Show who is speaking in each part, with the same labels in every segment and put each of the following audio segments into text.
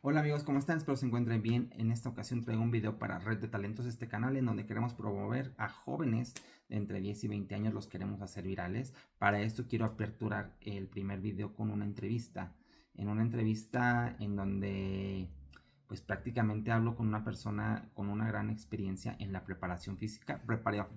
Speaker 1: Hola amigos, ¿cómo están? Espero se encuentren bien. En esta ocasión traigo un video para Red de Talentos, este canal en donde queremos promover a jóvenes de entre 10 y 20 años, los queremos hacer virales. Para esto quiero aperturar el primer video con una entrevista. En una entrevista en donde pues prácticamente hablo con una persona con una gran experiencia en la preparación física,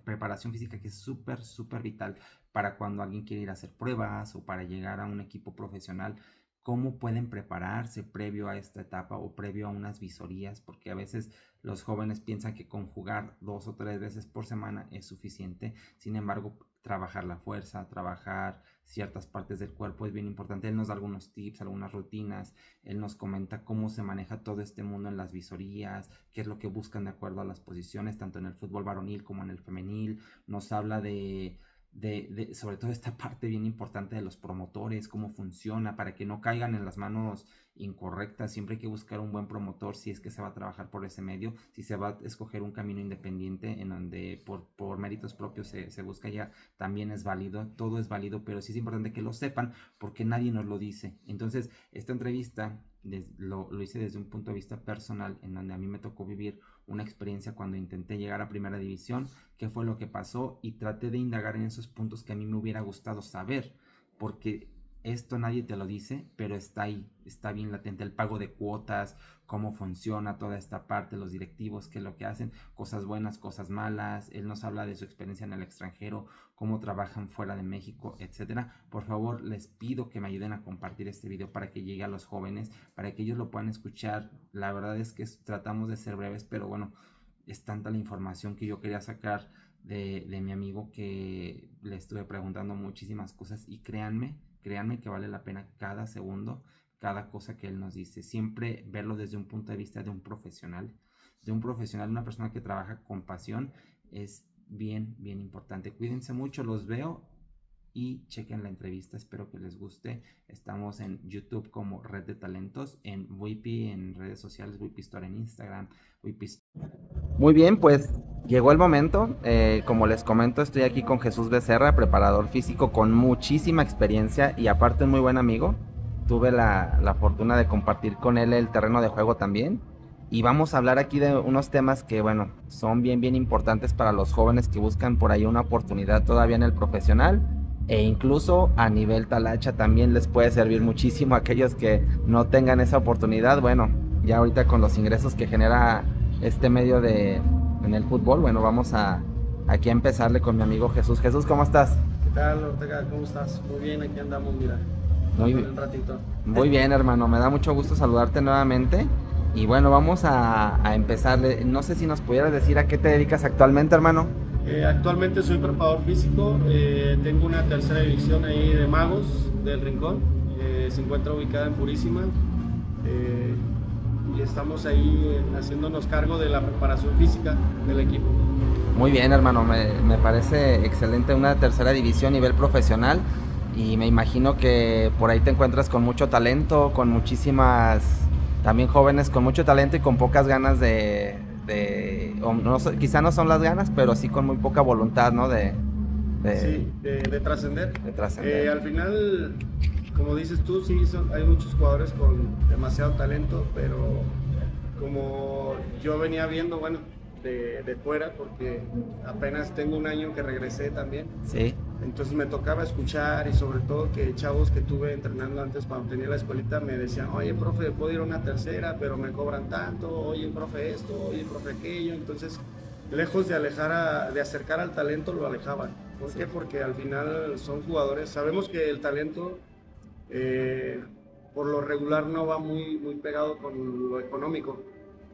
Speaker 1: preparación física que es súper vital para cuando alguien quiere ir a hacer pruebas o para llegar a un equipo profesional. Cómo pueden prepararse previo a esta etapa o previo a unas visorías, porque a veces los jóvenes piensan que con jugar 2 o 3 veces por semana es suficiente. Sin embargo, trabajar la fuerza, trabajar ciertas partes del cuerpo es bien importante. Él nos da algunos tips, algunas rutinas, él nos comenta cómo se maneja todo este mundo en las visorías, qué es lo que buscan de acuerdo a las posiciones, tanto en el fútbol varonil como en el femenil. Nos habla sobre todo esta parte bien importante de los promotores, cómo funciona, para que no caigan en las manos incorrectas. Siempre hay que buscar un buen promotor si es que se va a trabajar por ese medio, si se va a escoger un camino independiente en donde por méritos propios se busca, ya también es válido, todo es válido, pero sí es importante que lo sepan porque nadie nos lo dice. Entonces, esta entrevista lo hice desde un punto de vista personal, en donde a mí me tocó vivir una experiencia cuando intenté llegar a primera división, qué fue lo que pasó, y traté de indagar en esos puntos que a mí me hubiera gustado saber, porque esto nadie te lo dice, pero está ahí, está bien latente, el pago de cuotas, cómo funciona toda esta parte, los directivos, qué es lo que hacen, cosas buenas, cosas malas. Él nos habla de su experiencia en el extranjero, cómo trabajan fuera de México, etcétera. Por favor, les pido que me ayuden a compartir este video para que llegue a los jóvenes, para que ellos lo puedan escuchar. La verdad es que tratamos de ser breves, pero bueno, es tanta la información que yo quería sacar de mi amigo que le estuve preguntando muchísimas cosas, y créanme que vale la pena cada segundo, cada cosa que él nos dice. Siempre verlo desde un punto de vista de un profesional, una persona que trabaja con pasión, es bien importante. Cuídense mucho, los veo y chequen la entrevista, espero que les guste. Estamos en YouTube como Red de Talentos, en Wipi, en redes sociales, Wipi Store en Instagram, Wipi. Muy bien, pues llegó el momento. Como les comento, estoy aquí con Jesús Becerra, preparador físico con muchísima experiencia y aparte un muy buen amigo. Tuve la fortuna de compartir con él el terreno de juego también. Y vamos a hablar aquí de unos temas que, bueno, son bien importantes para los jóvenes que buscan por ahí una oportunidad todavía en el profesional. E incluso a nivel talacha también les puede servir muchísimo a aquellos que no tengan esa oportunidad. Bueno, ya ahorita con los ingresos que genera este medio en el fútbol, bueno, vamos aquí a empezarle con mi amigo Jesús. Jesús, ¿cómo estás?
Speaker 2: ¿Qué tal, Ortega? ¿Cómo estás? Muy bien, aquí andamos, mira, dándole un ratito.
Speaker 1: Muy bien, hermano, me da mucho gusto saludarte nuevamente. Y bueno, vamos a empezar. No sé si nos pudieras decir a qué te dedicas actualmente, hermano.
Speaker 2: Actualmente soy preparador físico, tengo una tercera división ahí de Magos del Rincón, se encuentra ubicada en Purísima, y estamos ahí haciéndonos cargo de la preparación física del equipo.
Speaker 1: Muy bien, hermano, me parece excelente, una tercera división nivel profesional, y me imagino que por ahí te encuentras con mucho talento, con muchísimas, también jóvenes con mucho talento y con pocas ganas quizá no son las ganas, pero sí con muy poca voluntad, ¿no?
Speaker 2: Sí, de trascender.
Speaker 1: De trascender.
Speaker 2: Al final, como dices tú, sí, hay muchos jugadores con demasiado talento, pero como yo venía viendo, bueno, de fuera, porque apenas tengo un año que regresé también.
Speaker 1: Sí.
Speaker 2: Entonces me tocaba escuchar, y sobre todo que chavos que tuve entrenando antes cuando tenía la escuelita me decían: oye, profe, puedo ir a una tercera, pero me cobran tanto, oye, profe, esto, oye, profe, aquello. Entonces, lejos de acercar al talento, lo alejaban. ¿Por qué? Porque al final son jugadores, sabemos que el talento por lo regular no va muy pegado con lo económico.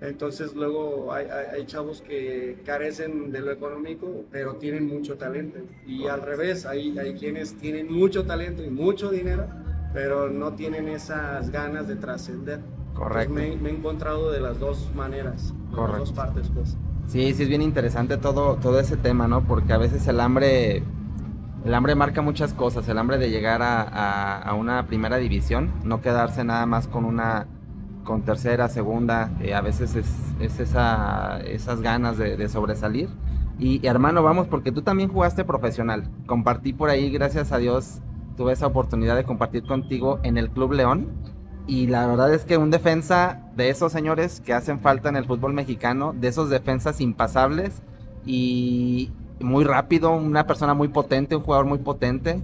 Speaker 2: Entonces luego hay chavos que carecen de lo económico, pero tienen mucho talento. Y al revés, hay quienes tienen mucho talento y mucho dinero, pero no tienen esas ganas de trascender.
Speaker 1: Correcto.
Speaker 2: Me he encontrado de las dos maneras, de
Speaker 1: Correcto.
Speaker 2: las dos partes, pues.
Speaker 1: Sí, es bien interesante todo ese tema, ¿no? Porque a veces el hambre marca muchas cosas, el hambre de llegar a una primera división, no quedarse nada más con tercera, segunda, a veces es esas ganas de sobresalir. Y hermano, vamos, porque tú también jugaste profesional. Compartí por ahí, gracias a Dios, tuve esa oportunidad de compartir contigo en el Club León. Y la verdad es que un defensa de esos señores que hacen falta en el fútbol mexicano, de esos defensas impasables y muy rápido, una persona muy potente, un jugador muy potente.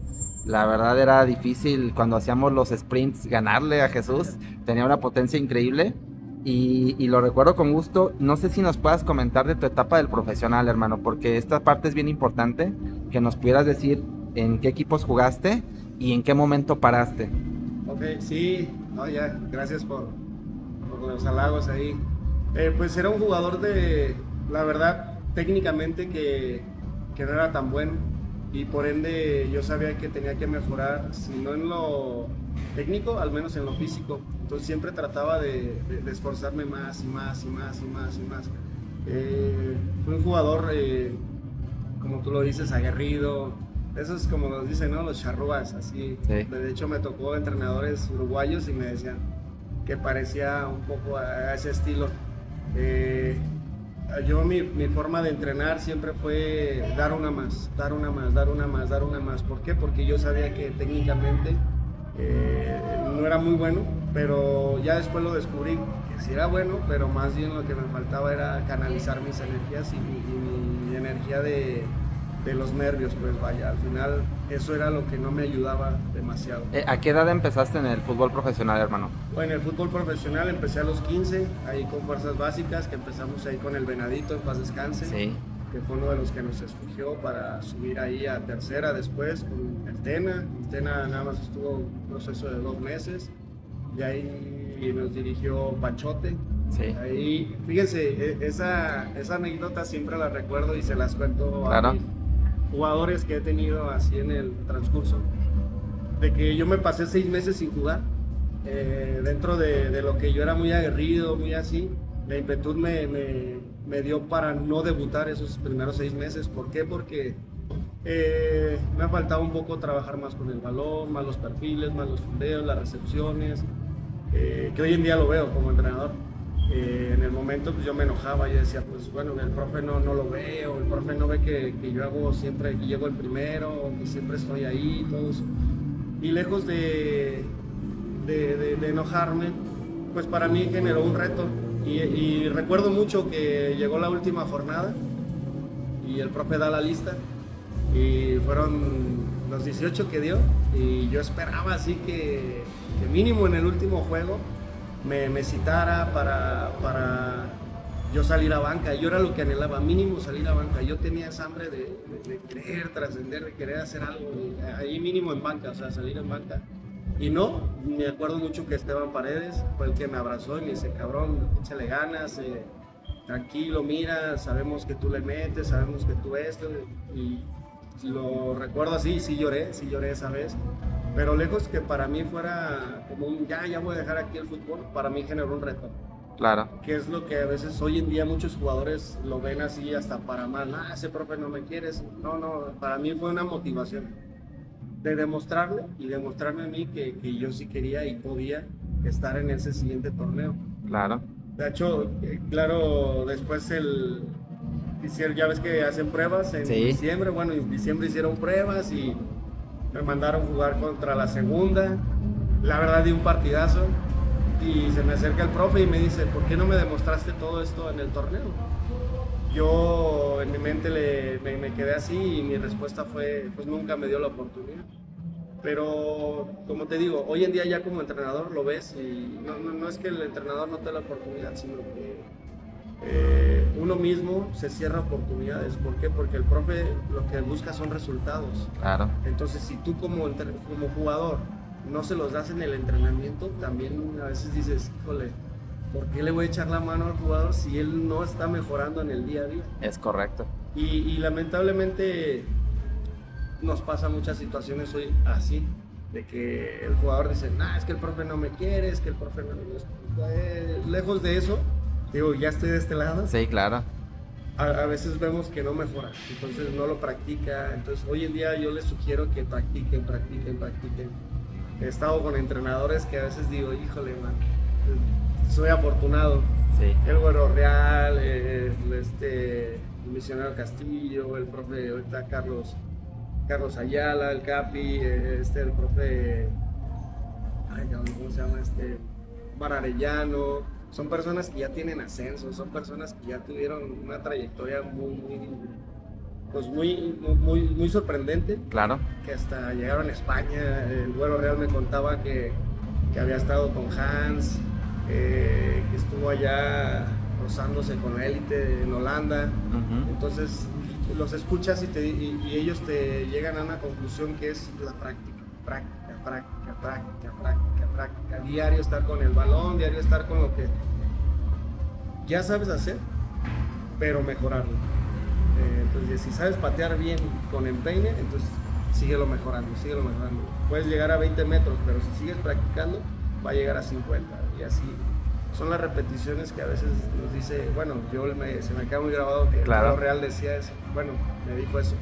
Speaker 1: La verdad era difícil cuando hacíamos los sprints ganarle a Jesús, tenía una potencia increíble y lo recuerdo con gusto. No sé si nos puedas comentar de tu etapa del profesional, hermano, porque esta parte es bien importante, que nos pudieras decir en qué equipos jugaste y en qué momento paraste.
Speaker 2: Ok, sí, no, ya, gracias por los halagos ahí. Pues era un jugador la verdad, técnicamente que no era tan bueno y por ende yo sabía que tenía que mejorar, si no en lo técnico, al menos en lo físico. Entonces siempre trataba de esforzarme más y más y más y más y más. Fue un jugador, como tú lo dices, aguerrido. Eso es como nos dicen, ¿no? Los charrúas, así.
Speaker 1: Sí.
Speaker 2: De hecho, me tocó entrenadores uruguayos y me decían que parecía un poco a ese estilo. Yo mi forma de entrenar siempre fue dar una más, dar una más, dar una más, dar una más. ¿Por qué? Porque yo sabía que técnicamente no era muy bueno, pero ya después lo descubrí que sí era bueno, pero más bien lo que me faltaba era canalizar mis energías y mi energía de los nervios, pues vaya, al final eso era lo que no me ayudaba demasiado.
Speaker 1: ¿A qué edad empezaste en el fútbol profesional, hermano?
Speaker 2: Bueno, en el fútbol profesional empecé a los 15, ahí con fuerzas básicas, que empezamos ahí con el Venadito, en paz descanse,
Speaker 1: Sí.
Speaker 2: que fue uno de los que nos escogió para subir ahí a tercera después con el Tena. El Tena nada más estuvo un proceso de 2 meses, y ahí nos dirigió Panchote.
Speaker 1: Sí.
Speaker 2: Ahí, fíjense, esa anécdota siempre la recuerdo y se las cuento
Speaker 1: Claro.
Speaker 2: a mis jugadores que he tenido así en el transcurso, de que yo me pasé 6 meses sin jugar, dentro de lo que yo era muy aguerrido, muy así, la impetud me dio para no debutar esos primeros 6 meses. ¿Por qué? Porque me faltaba un poco trabajar más con el balón, más los perfiles, más los fundeos, las recepciones, que hoy en día lo veo como entrenador. En el momento pues yo me enojaba, yo decía, pues bueno, el profe no lo ve, o el profe no ve que yo hago siempre, que llego el primero, o que siempre estoy ahí, todos. Y lejos de enojarme, pues para mí generó un reto. Y recuerdo mucho que llegó la última jornada y el profe da la lista y fueron los 18 que dio, y yo esperaba así que mínimo en el último juego me citara para yo salir a banca. Yo era lo que anhelaba, mínimo salir a banca. Yo tenía esa hambre de querer trascender, de querer hacer algo, ahí mínimo en banca, o sea, salir en banca. Y no, me acuerdo mucho que Esteban Paredes fue el que me abrazó y me dice, cabrón, échale ganas, tranquilo, mira, sabemos que tú le metes, sabemos que tú esto, y lo recuerdo así, sí lloré esa vez. Pero lejos que para mí fuera como un ya voy a dejar aquí el fútbol, para mí generó un reto.
Speaker 1: Claro.
Speaker 2: Que es lo que a veces hoy en día muchos jugadores lo ven así hasta para mal. Ese profe no me quieres. No, para mí fue una motivación de demostrarle y demostrarme a mí que yo sí quería y podía estar en ese siguiente torneo.
Speaker 1: Claro.
Speaker 2: De hecho, claro, después ya ves que hacen pruebas en diciembre. Bueno, en diciembre hicieron pruebas y me mandaron jugar contra la segunda. La verdad di un partidazo y se me acerca el profe y me dice, ¿por qué no me demostraste todo esto en el torneo? Yo en mi mente me quedé así y mi respuesta fue, pues nunca me dio la oportunidad. Pero como te digo, hoy en día ya como entrenador lo ves y no es que el entrenador no te dé la oportunidad, sino que uno mismo se cierra oportunidades. ¿Por qué? Porque el profe lo que busca son resultados.
Speaker 1: Claro.
Speaker 2: Entonces, si tú como jugador no se los das en el entrenamiento, también a veces dices, híjole, ¿por qué le voy a echar la mano al jugador si él no está mejorando en el día a día?
Speaker 1: Es correcto.
Speaker 2: Y lamentablemente nos pasa muchas situaciones hoy así, de que el jugador dice, es que el profe no me quiere, es que el profe no me... lejos de eso, digo, ya estoy de este lado.
Speaker 1: Sí, claro.
Speaker 2: A veces vemos que no mejora, entonces no lo practica. Entonces hoy en día yo les sugiero que practiquen. He estado con entrenadores que a veces digo, híjole, man, soy afortunado.
Speaker 1: Sí.
Speaker 2: El Güero Real, el Misionero Castillo, el profe ahorita Carlos Ayala, el Capi, el profe, ¿cómo se llama? Omar Arellano, son personas que ya tienen ascenso, son personas que ya tuvieron una trayectoria muy sorprendente.
Speaker 1: Claro.
Speaker 2: Que hasta llegaron a España. El Vuelo Real me contaba que había estado con Hans, que estuvo allá rozándose con la élite en Holanda. Entonces los escuchas y ellos te llegan a una conclusión que es la práctica, diario estar con el balón, diario estar con lo que ya sabes hacer, pero mejorarlo. Entonces, si sabes patear bien con empeine, entonces síguelo mejorando. Puedes llegar a 20 metros, pero si sigues practicando, va a llegar a 50. Y así son las repeticiones que a veces nos dice, bueno, se me queda muy grabado que
Speaker 1: claro.
Speaker 2: Lo Real decía eso, bueno, me dijo eso.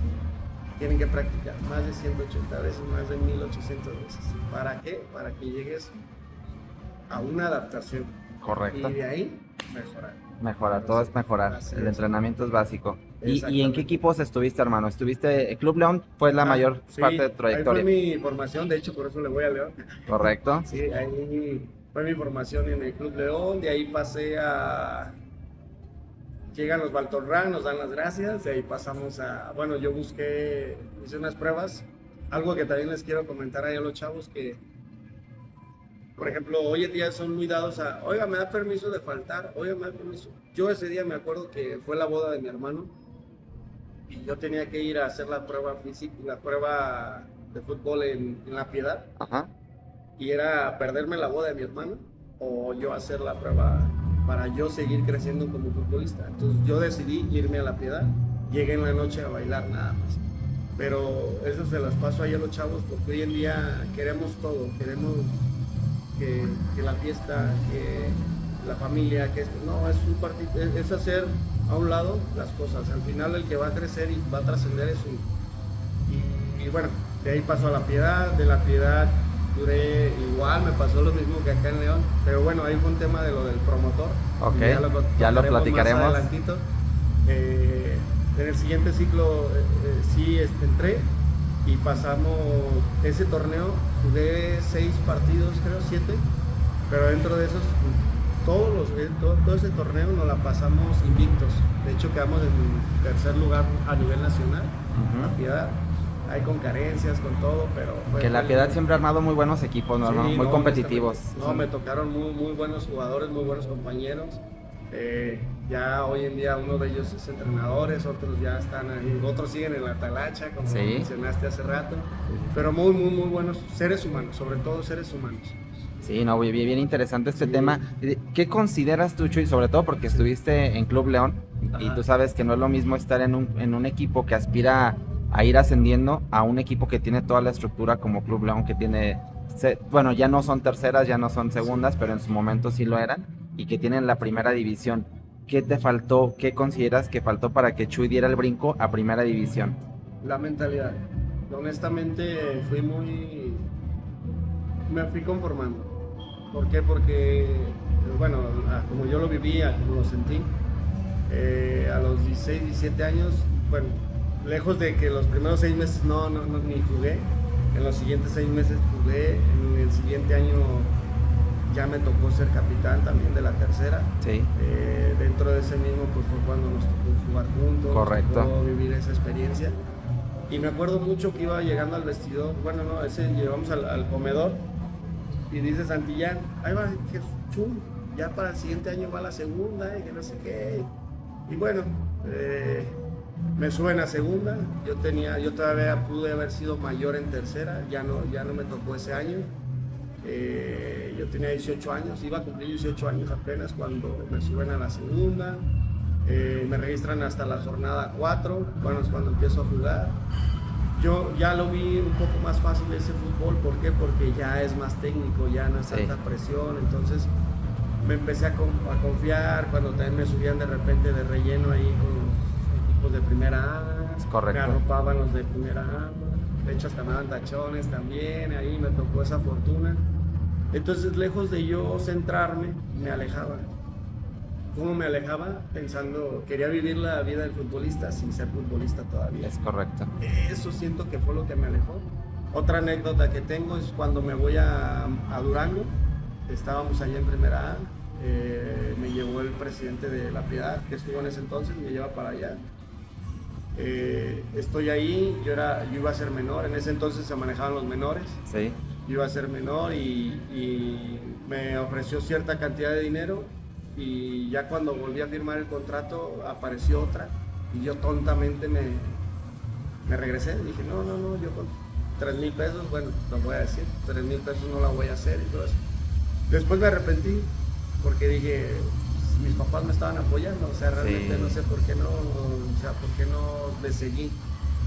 Speaker 2: Tienen que practicar más de 180 veces, más de 1800 veces. ¿Para qué? Para que llegues a una adaptación.
Speaker 1: Correcto.
Speaker 2: Y de ahí, mejorar.
Speaker 1: Todo es mejorar. El entrenamiento es básico. ¿Y en qué equipos estuviste, hermano? ¿Estuviste Club León? Fue la mayor parte de tu trayectoria.
Speaker 2: Ahí fue mi formación, de hecho, por eso le voy a León.
Speaker 1: Correcto.
Speaker 2: Sí, ahí fue mi formación en el Club León, de ahí pasé a... Llegan los Baltorrán, nos dan las gracias, de ahí pasamos a... Bueno, yo hice unas pruebas, algo que también les quiero comentar ahí a los chavos que, por ejemplo, hoy en día son muy dados a, oiga, me da permiso de faltar, oiga, me da permiso. Yo ese día me acuerdo que fue la boda de mi hermano y yo tenía que ir a hacer la prueba física, la prueba de fútbol en La Piedad.
Speaker 1: Ajá.
Speaker 2: Y era perderme la boda de mi hermano o yo hacer la prueba para yo seguir creciendo como futbolista. Entonces yo decidí irme a La Piedad, llegué en la noche a bailar nada más. Pero eso se las paso ahí a los chavos porque hoy en día queremos todo, queremos que la fiesta, que la familia, que esto, no, es un partido, es hacer a un lado las cosas. Al final el que va a crecer y va a trascender es uno. Y bueno, de ahí paso a La Piedad, de La Piedad duré igual, me pasó lo mismo que acá en León, pero bueno, ahí fue un tema de lo del promotor.
Speaker 1: Ok, ya lo platicaremos.
Speaker 2: Más adelantito. En el siguiente ciclo sí entré y pasamos ese torneo, jugué 6 partidos, creo 7, pero dentro de esos, todo ese torneo nos la pasamos invictos. De hecho quedamos en tercer lugar a nivel nacional, La Piedad. Hay con carencias, con todo, pero...
Speaker 1: Que La Piedad siempre ha armado muy buenos equipos, ¿no?
Speaker 2: Sí,
Speaker 1: muy competitivos.
Speaker 2: No, me tocaron muy buenos jugadores, muy buenos compañeros. Ya hoy en día uno de ellos es entrenadores, otros ya están ahí, otros siguen en la talacha, como mencionaste hace rato. Pero muy buenos seres humanos, sobre todo seres humanos.
Speaker 1: Sí, no, bien interesante este tema. ¿Qué consideras tú, Chuy, sobre todo porque estuviste en Club León? Ajá. Y tú sabes que no es lo mismo estar en un equipo que aspira a ir ascendiendo a un equipo que tiene toda la estructura como Club León, que tiene, bueno, ya no son terceras, ya no son segundas, pero en su momento sí lo eran, y que tienen la primera división. ¿Qué te faltó? ¿Qué consideras que faltó para que Chuy diera el brinco a primera división?
Speaker 2: La mentalidad. Honestamente me fui conformando. ¿Por qué? Porque, bueno, como yo lo vivía, como lo sentí, a los 16, 17 años, bueno, lejos de que los primeros 6 meses no ni jugué, en los siguientes 6 meses jugué, en el siguiente año ya me tocó ser capitán también de la tercera.
Speaker 1: Sí.
Speaker 2: Dentro de ese mismo pues fue cuando nos tocó jugar juntos.
Speaker 1: Correcto.
Speaker 2: Nos tocó vivir esa experiencia. Y me acuerdo mucho que iba llegando al vestidor, bueno no, llegamos al comedor y dice Santillán, ahí va, chum, ya para el siguiente año va la segunda y que no sé qué. Y bueno, me suben a segunda, yo todavía pude haber sido mayor en tercera, ya no me tocó ese año. Yo tenía 18 años, iba a cumplir 18 años apenas cuando me suben a la segunda. Me registran hasta la jornada 4, bueno, es cuando empiezo a jugar. Yo ya lo vi un poco más fácil ese fútbol, ¿por qué? Porque ya es más técnico, ya no es tanta presión, entonces me empecé a confiar cuando también me subían de repente de relleno ahí con los equipos de primera A, me arropaban los de primera A, de hecho hasta me daban tachones también, ahí me tocó esa fortuna. Entonces lejos de yo centrarme, me alejaba. ¿Cómo me alejaba? Pensando, quería vivir la vida del futbolista sin ser futbolista todavía.
Speaker 1: Es correcto.
Speaker 2: Eso siento que fue lo que me alejó. Otra anécdota que tengo es cuando me voy a Durango. estábamos allá en Primera A, me llevó el presidente de La Piedad, que estuvo en ese entonces, me lleva para allá. Estoy ahí, yo iba a ser menor, en ese entonces se manejaban los menores.
Speaker 1: Sí.
Speaker 2: Yo iba a ser menor y me ofreció cierta cantidad de dinero, y ya cuando volví a firmar el contrato apareció otra y yo tontamente me regresé. Dije, no, yo con 3,000 pesos, bueno, lo voy a decir, 3,000 pesos no la voy a hacer y todo eso. Después me arrepentí porque dije, mis papás me estaban apoyando, o sea, realmente no sé por qué no, o sea, por qué no les seguí,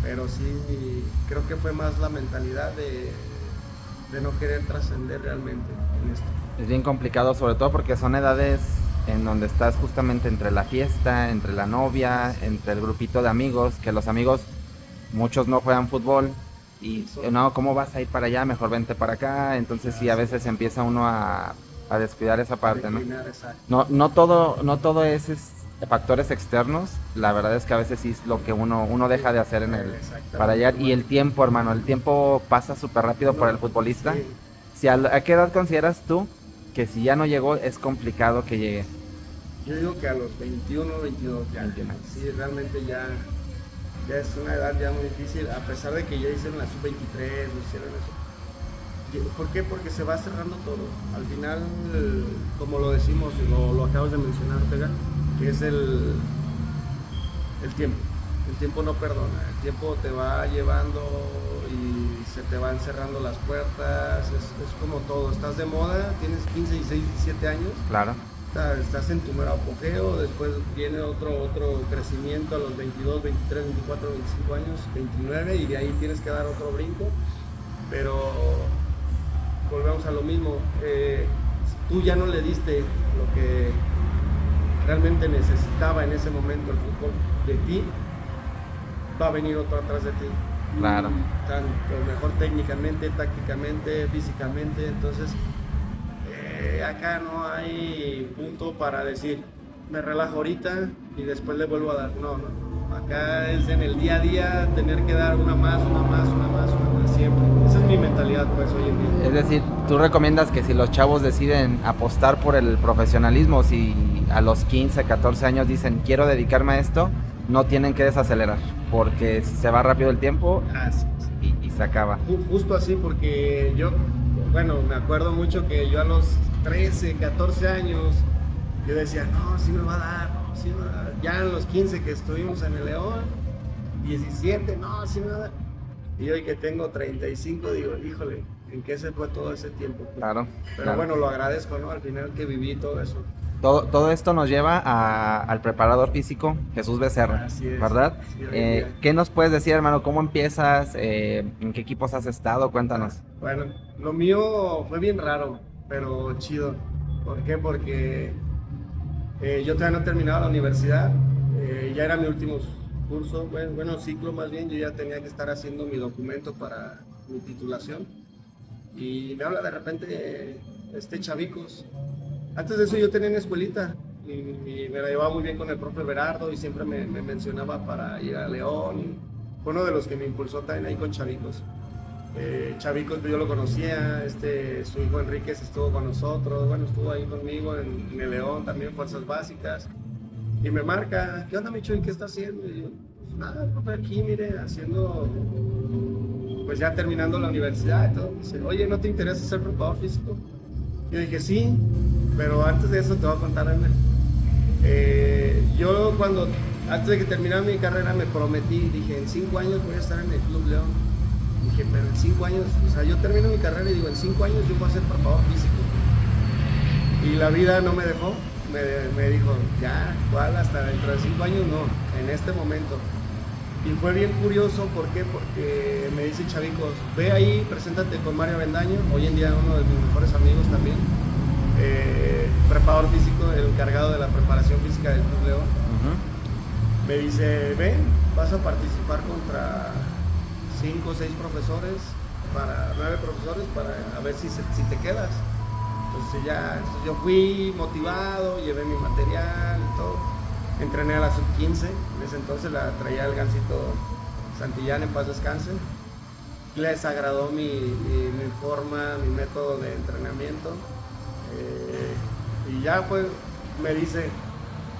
Speaker 2: pero sí, creo que fue más la mentalidad de no querer trascender realmente en esto.
Speaker 1: Es bien complicado, sobre todo porque son edades en donde estás justamente entre la fiesta, entre la novia, entre el grupito de amigos, que los amigos, muchos no juegan fútbol, y no, ¿cómo vas a ir para allá? Mejor vente para acá. Entonces sí, a veces empieza uno a descuidar esa parte, ¿no? No todo es factores externos. La verdad es que a veces sí es lo que uno deja de hacer para allá. Y el tiempo, hermano, el tiempo pasa súper rápido para el futbolista.
Speaker 2: Sí.
Speaker 1: Si ¿A qué edad consideras tú que si ya no llegó es complicado que llegue?
Speaker 2: Yo digo que a los 21, 22 ya.
Speaker 1: 21.
Speaker 2: Sí, realmente ya es una edad ya muy difícil, a pesar de que ya hicieron la sub-23, hicieron eso. ¿Por qué? Porque se va cerrando todo. Al final, como lo decimos, lo acabas de mencionar, Ortega, que es el tiempo. El tiempo no perdona, el tiempo te va llevando y se te van cerrando las puertas. Es como todo, estás de moda, tienes 15, 16, 17 años.
Speaker 1: Claro.
Speaker 2: Estás en tu mero apogeo, después viene otro crecimiento a los 22, 23, 24, 25 años, 29, y de ahí tienes que dar otro brinco, pero volvemos a lo mismo. Tú ya no le diste lo que realmente necesitaba en ese momento el fútbol de ti, va a venir otro atrás de ti.
Speaker 1: Claro.
Speaker 2: Tanto mejor técnicamente, tácticamente, físicamente. Entonces acá no hay punto para decir me relajo ahorita y después le vuelvo a dar. No. Acá es en el día a día tener que dar una más siempre. Esa es mi mentalidad, pues, hoy en día.
Speaker 1: Es decir, tú recomiendas que si los chavos deciden apostar por el profesionalismo, si a los 15, 14 años dicen quiero dedicarme a esto, no tienen que desacelerar, porque se va rápido el tiempo y se acaba.
Speaker 2: Justo así, porque yo, me acuerdo mucho que yo a los 13, 14 años, yo decía, no, sí me va a dar, sí me va a dar. Ya en los 15 que estuvimos en el León, 17, no, sí me va a dar. Y hoy que tengo 35, digo, híjole, ¿en qué se fue todo ese tiempo?
Speaker 1: Claro.
Speaker 2: Pero
Speaker 1: claro.
Speaker 2: bueno, lo agradezco, ¿no? Al final que viví todo eso.
Speaker 1: Todo esto nos lleva al preparador físico, Jesús Becerra,
Speaker 2: Así es,
Speaker 1: ¿verdad?
Speaker 2: Sí,
Speaker 1: ¿Qué nos puedes decir, hermano? ¿Cómo empiezas? ¿En qué equipos has estado? Cuéntanos.
Speaker 2: Bueno, lo mío fue bien raro, pero chido. ¿Por qué? Porque yo todavía no terminaba la universidad, ya era mi último curso, ciclo más bien. Yo ya tenía que estar haciendo mi documento para mi titulación, y me habla de repente Chavicos. Antes de eso yo tenía una escuelita y me la llevaba muy bien con el profe Berardo, y siempre me mencionaba para ir a León, y fue uno de los que me impulsó también ahí con Chavicos. Chavicos yo lo conocía, su hijo Enríquez estuvo con nosotros, estuvo ahí conmigo en el León también, fuerzas básicas, y me marca, ¿qué onda, Micho? ¿Y qué está haciendo? Y yo, pues nada, profe, aquí, mire, haciendo, pues ya terminando la universidad y todo. Dice, oye, ¿no te interesa ser preparador físico? Yo dije, sí, pero antes de eso te voy a contar, yo antes de que terminara mi carrera me prometí, dije, en 5 años voy a estar en el Club León. Dije, pero en 5 años, o sea, yo termino mi carrera y digo, en 5 años yo voy a ser preparador físico. Y la vida no me dejó, me dijo, ya, ¿cuál? Hasta dentro de 5 años, no, en este momento. Y fue bien curioso, ¿por qué? Porque me dice Chavicos, ve ahí, preséntate con Mario Avendaño, hoy en día uno de mis mejores amigos también, preparador físico, el encargado de la preparación física del Club León. Me dice, ven, vas a participar contra 5 o 6 profesores, 9 profesores, para a ver si te quedas. Entonces yo fui motivado, llevé mi material y todo. Entrené a la sub-15, en ese entonces la traía el Gancito Santillán, en paz descanse. Les agradó mi forma, mi método de entrenamiento. Y ya me dice,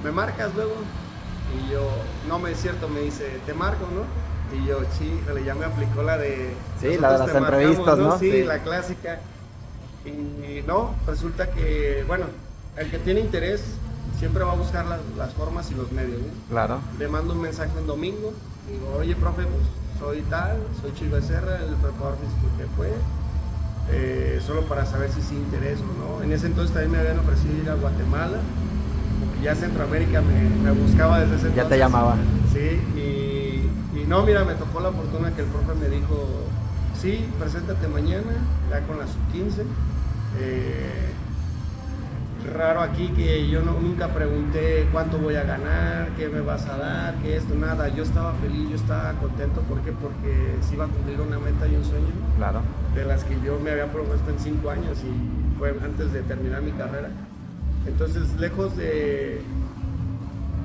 Speaker 2: ¿me marcas luego? Y yo, no me es cierto, me dice, ¿te marco, no? Y yo, chíjale, ya me aplicó la de...
Speaker 3: Sí, la de las entrevistas, ¿no?
Speaker 2: Sí,
Speaker 3: Sí,
Speaker 2: la clásica. Y no, resulta que, bueno, el que tiene interés siempre va a buscar las formas y los medios, ¿no?
Speaker 3: claro.
Speaker 2: Le mando un mensaje un domingo, digo, oye, profe, pues soy Chuy Becerra, el preparador físico que fue, solo para saber si sí interesa o no. En ese entonces también me habían ofrecido ir a Guatemala, porque ya Centroamérica me buscaba desde ese entonces.
Speaker 3: Ya te llamaba.
Speaker 2: Sí, y no, mira, me tocó la fortuna que el profe me dijo, sí, preséntate mañana, ya con la sub-15. Raro aquí que yo nunca pregunté cuánto voy a ganar, qué me vas a dar, qué esto, nada. Yo estaba feliz, yo estaba contento. ¿Por qué? Porque se iba a cumplir una meta y un sueño.
Speaker 3: Claro.
Speaker 2: De las que yo me había propuesto en 5 años y fue antes de terminar mi carrera. Entonces, lejos de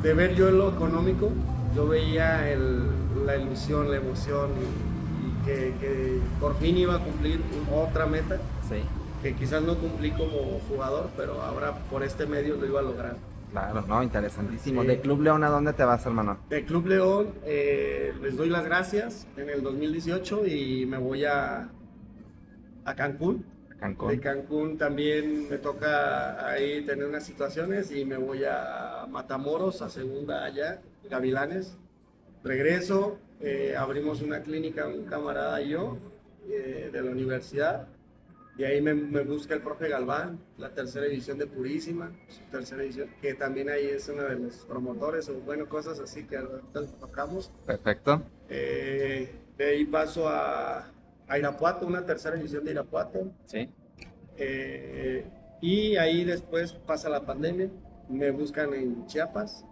Speaker 2: ver yo lo económico, yo veía la ilusión, la emoción y que por fin iba a cumplir otra meta.
Speaker 3: Sí.
Speaker 2: Que quizás no cumplí como jugador, pero ahora por este medio lo iba a lograr.
Speaker 3: Claro, no, interesantísimo.
Speaker 2: Sí.
Speaker 3: ¿De Club León a dónde te vas, hermano?
Speaker 2: De Club León les doy las gracias en el 2018 y me voy a Cancún.
Speaker 3: Cancún.
Speaker 2: De Cancún también me toca ahí tener unas situaciones y me voy a Matamoros, a segunda allá, Gavilanes. Regreso, abrimos una clínica, un camarada y yo, de la universidad. Y ahí me busca el profe Galván, la tercera edición de Purísima, su tercera edición, que también ahí es uno de los promotores, o bueno, cosas así que ahorita tocamos.
Speaker 3: Perfecto.
Speaker 2: De ahí paso a Irapuato, una tercera edición de Irapuato.
Speaker 3: Sí.
Speaker 2: Y ahí después pasa la pandemia, me buscan en Chiapas.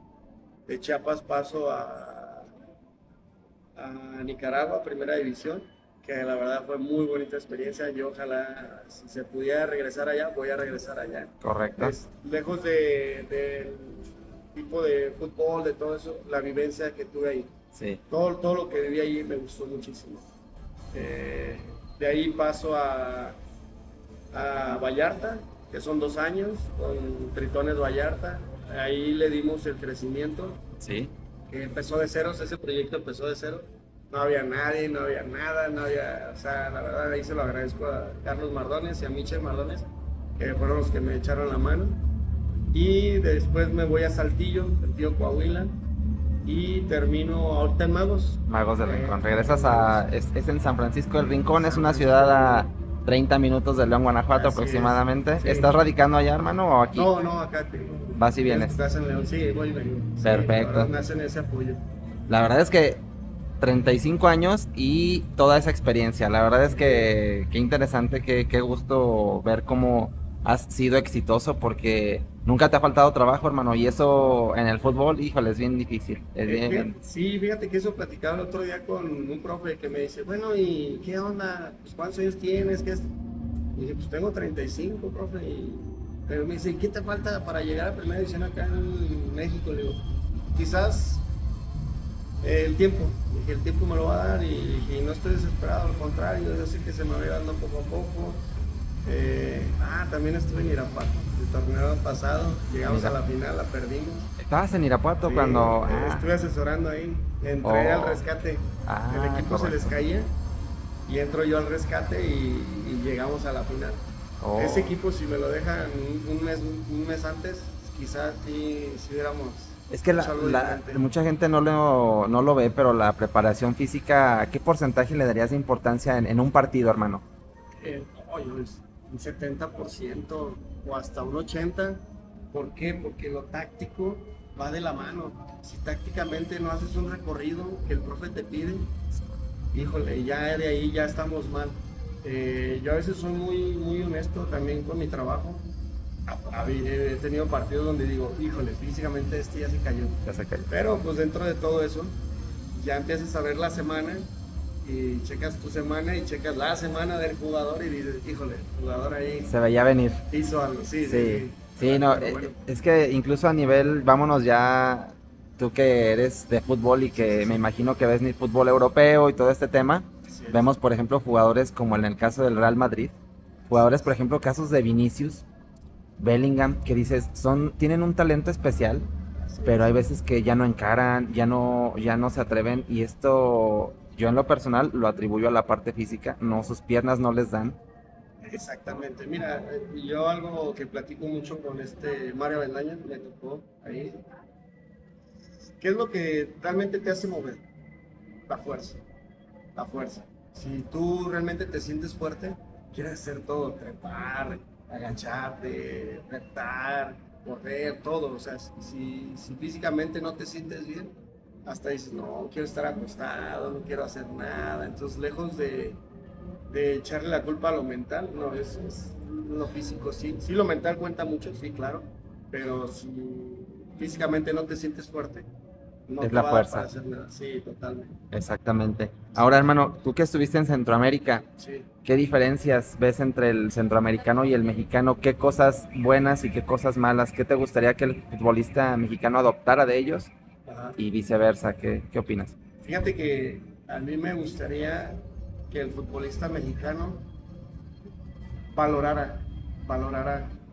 Speaker 2: De Chiapas paso a Nicaragua, primera división, que la verdad fue muy bonita experiencia. Yo ojalá, si se pudiera regresar allá, voy a regresar allá.
Speaker 3: Correcto.
Speaker 2: Lejos del tipo de fútbol, de todo eso, la vivencia que tuve ahí.
Speaker 3: Sí.
Speaker 2: Todo lo que viví ahí me gustó muchísimo. De ahí paso a Vallarta, que son 2 años, con Tritones Vallarta. Ahí le dimos el crecimiento.
Speaker 3: Sí.
Speaker 2: Que empezó de ceros, ese proyecto empezó de cero. No había nadie, no había nada, o sea, la verdad ahí se lo agradezco a Carlos Mardones y a Michel Mardones, que fueron los que me echaron la mano. Y después me voy a Saltillo, Saltillo, Coahuila, y termino ahorita en Magos.
Speaker 3: Magos del Rincón. Regresas es en San Francisco del Rincón, es una ciudad a 30 minutos de León, Guanajuato aproximadamente.
Speaker 2: Sí.
Speaker 3: ¿Estás radicando allá, hermano, o aquí?
Speaker 2: No, acá tengo.
Speaker 3: Vas y vienes.
Speaker 2: Estás en León, sí, voy y vengo.
Speaker 3: Perfecto.
Speaker 2: Sí, me hacen ese apoyo.
Speaker 3: La verdad es que 35 años y toda esa experiencia. La verdad es que qué interesante, qué gusto ver cómo has sido exitoso, porque nunca te ha faltado trabajo, hermano, y eso en el fútbol, híjole, es bien difícil.
Speaker 2: Sí, fíjate que eso platicaba el otro día con un profe que me dice, bueno, ¿y qué onda? Pues, ¿cuántos años tienes? ¿Qué es? Y dije, pues tengo 35, profe. Pero me dice, ¿y qué te falta para llegar a primera división acá en México? Le digo, quizás el tiempo. Dije, el tiempo me lo va a dar y no estoy desesperado, al contrario, yo sé que se me va a ir dando poco a poco. También estuve en Irapuato, el torneo pasado, llegamos a la final, la perdimos.
Speaker 3: ¿Estabas en Irapuato
Speaker 2: Sí,
Speaker 3: cuando...?
Speaker 2: estuve asesorando ahí, entré al rescate, el equipo
Speaker 3: correcto.
Speaker 2: se les caía y entro yo al rescate y llegamos a la final. Ese equipo, si me lo dejan un mes antes, quizás sí hubiéramos...
Speaker 3: Es que mucha gente no lo ve, pero la preparación física, ¿qué porcentaje le darías de importancia en un partido, hermano?
Speaker 2: Un 70% o hasta un 80%. ¿Por qué? Porque lo táctico va de la mano. Si tácticamente no haces un recorrido que el profe te pide, híjole, ya de ahí ya estamos mal. Yo a veces soy muy, muy honesto también con mi trabajo. He tenido partidos donde digo, híjole, físicamente este ya se cayó. Pero pues dentro de todo eso, ya empiezas a ver la semana y checas tu semana y checas la semana del jugador y dices, híjole, el jugador ahí
Speaker 3: se veía venir.
Speaker 2: Hizo algo, sí.
Speaker 3: No,
Speaker 2: bueno.
Speaker 3: Es que incluso a nivel, vámonos ya, tú que eres de fútbol y que me imagino que ves ni fútbol europeo y todo este tema, vemos por ejemplo jugadores como en el caso del Real Madrid, jugadores por ejemplo casos de Vinicius, Bellingham, que dices, tienen un talento especial, pero hay veces que ya no encaran, ya no se atreven, y esto yo en lo personal lo atribuyo a la parte física, no, sus piernas no les dan.
Speaker 2: Exactamente. Mira, yo algo que platico mucho con Mario Bendaña, me tocó ahí. ¿Qué es lo que realmente te hace mover? La fuerza. La fuerza. Si tú realmente te sientes fuerte, quieres hacer todo, trepar, agacharte, reptar, correr, todo. O sea, si físicamente no te sientes bien, hasta dices, no, quiero estar acostado, no quiero hacer nada. Entonces, lejos de echarle la culpa a lo mental, no, es lo físico, sí. Sí, lo mental cuenta mucho, sí, claro. Pero si físicamente no te sientes fuerte, no
Speaker 3: Es
Speaker 2: te
Speaker 3: la
Speaker 2: va a dar
Speaker 3: fuerza.
Speaker 2: para hacer nada. Sí, totalmente.
Speaker 3: Exactamente. Ahora, hermano, tú que estuviste en Centroamérica,
Speaker 2: Sí.
Speaker 3: ¿qué diferencias ves entre el centroamericano y el mexicano? ¿Qué cosas buenas y qué cosas malas? ¿Qué te gustaría que el futbolista mexicano adoptara de ellos?
Speaker 2: Ajá.
Speaker 3: Y viceversa, ¿qué opinas?
Speaker 2: Fíjate que a mí me gustaría que el futbolista mexicano valorara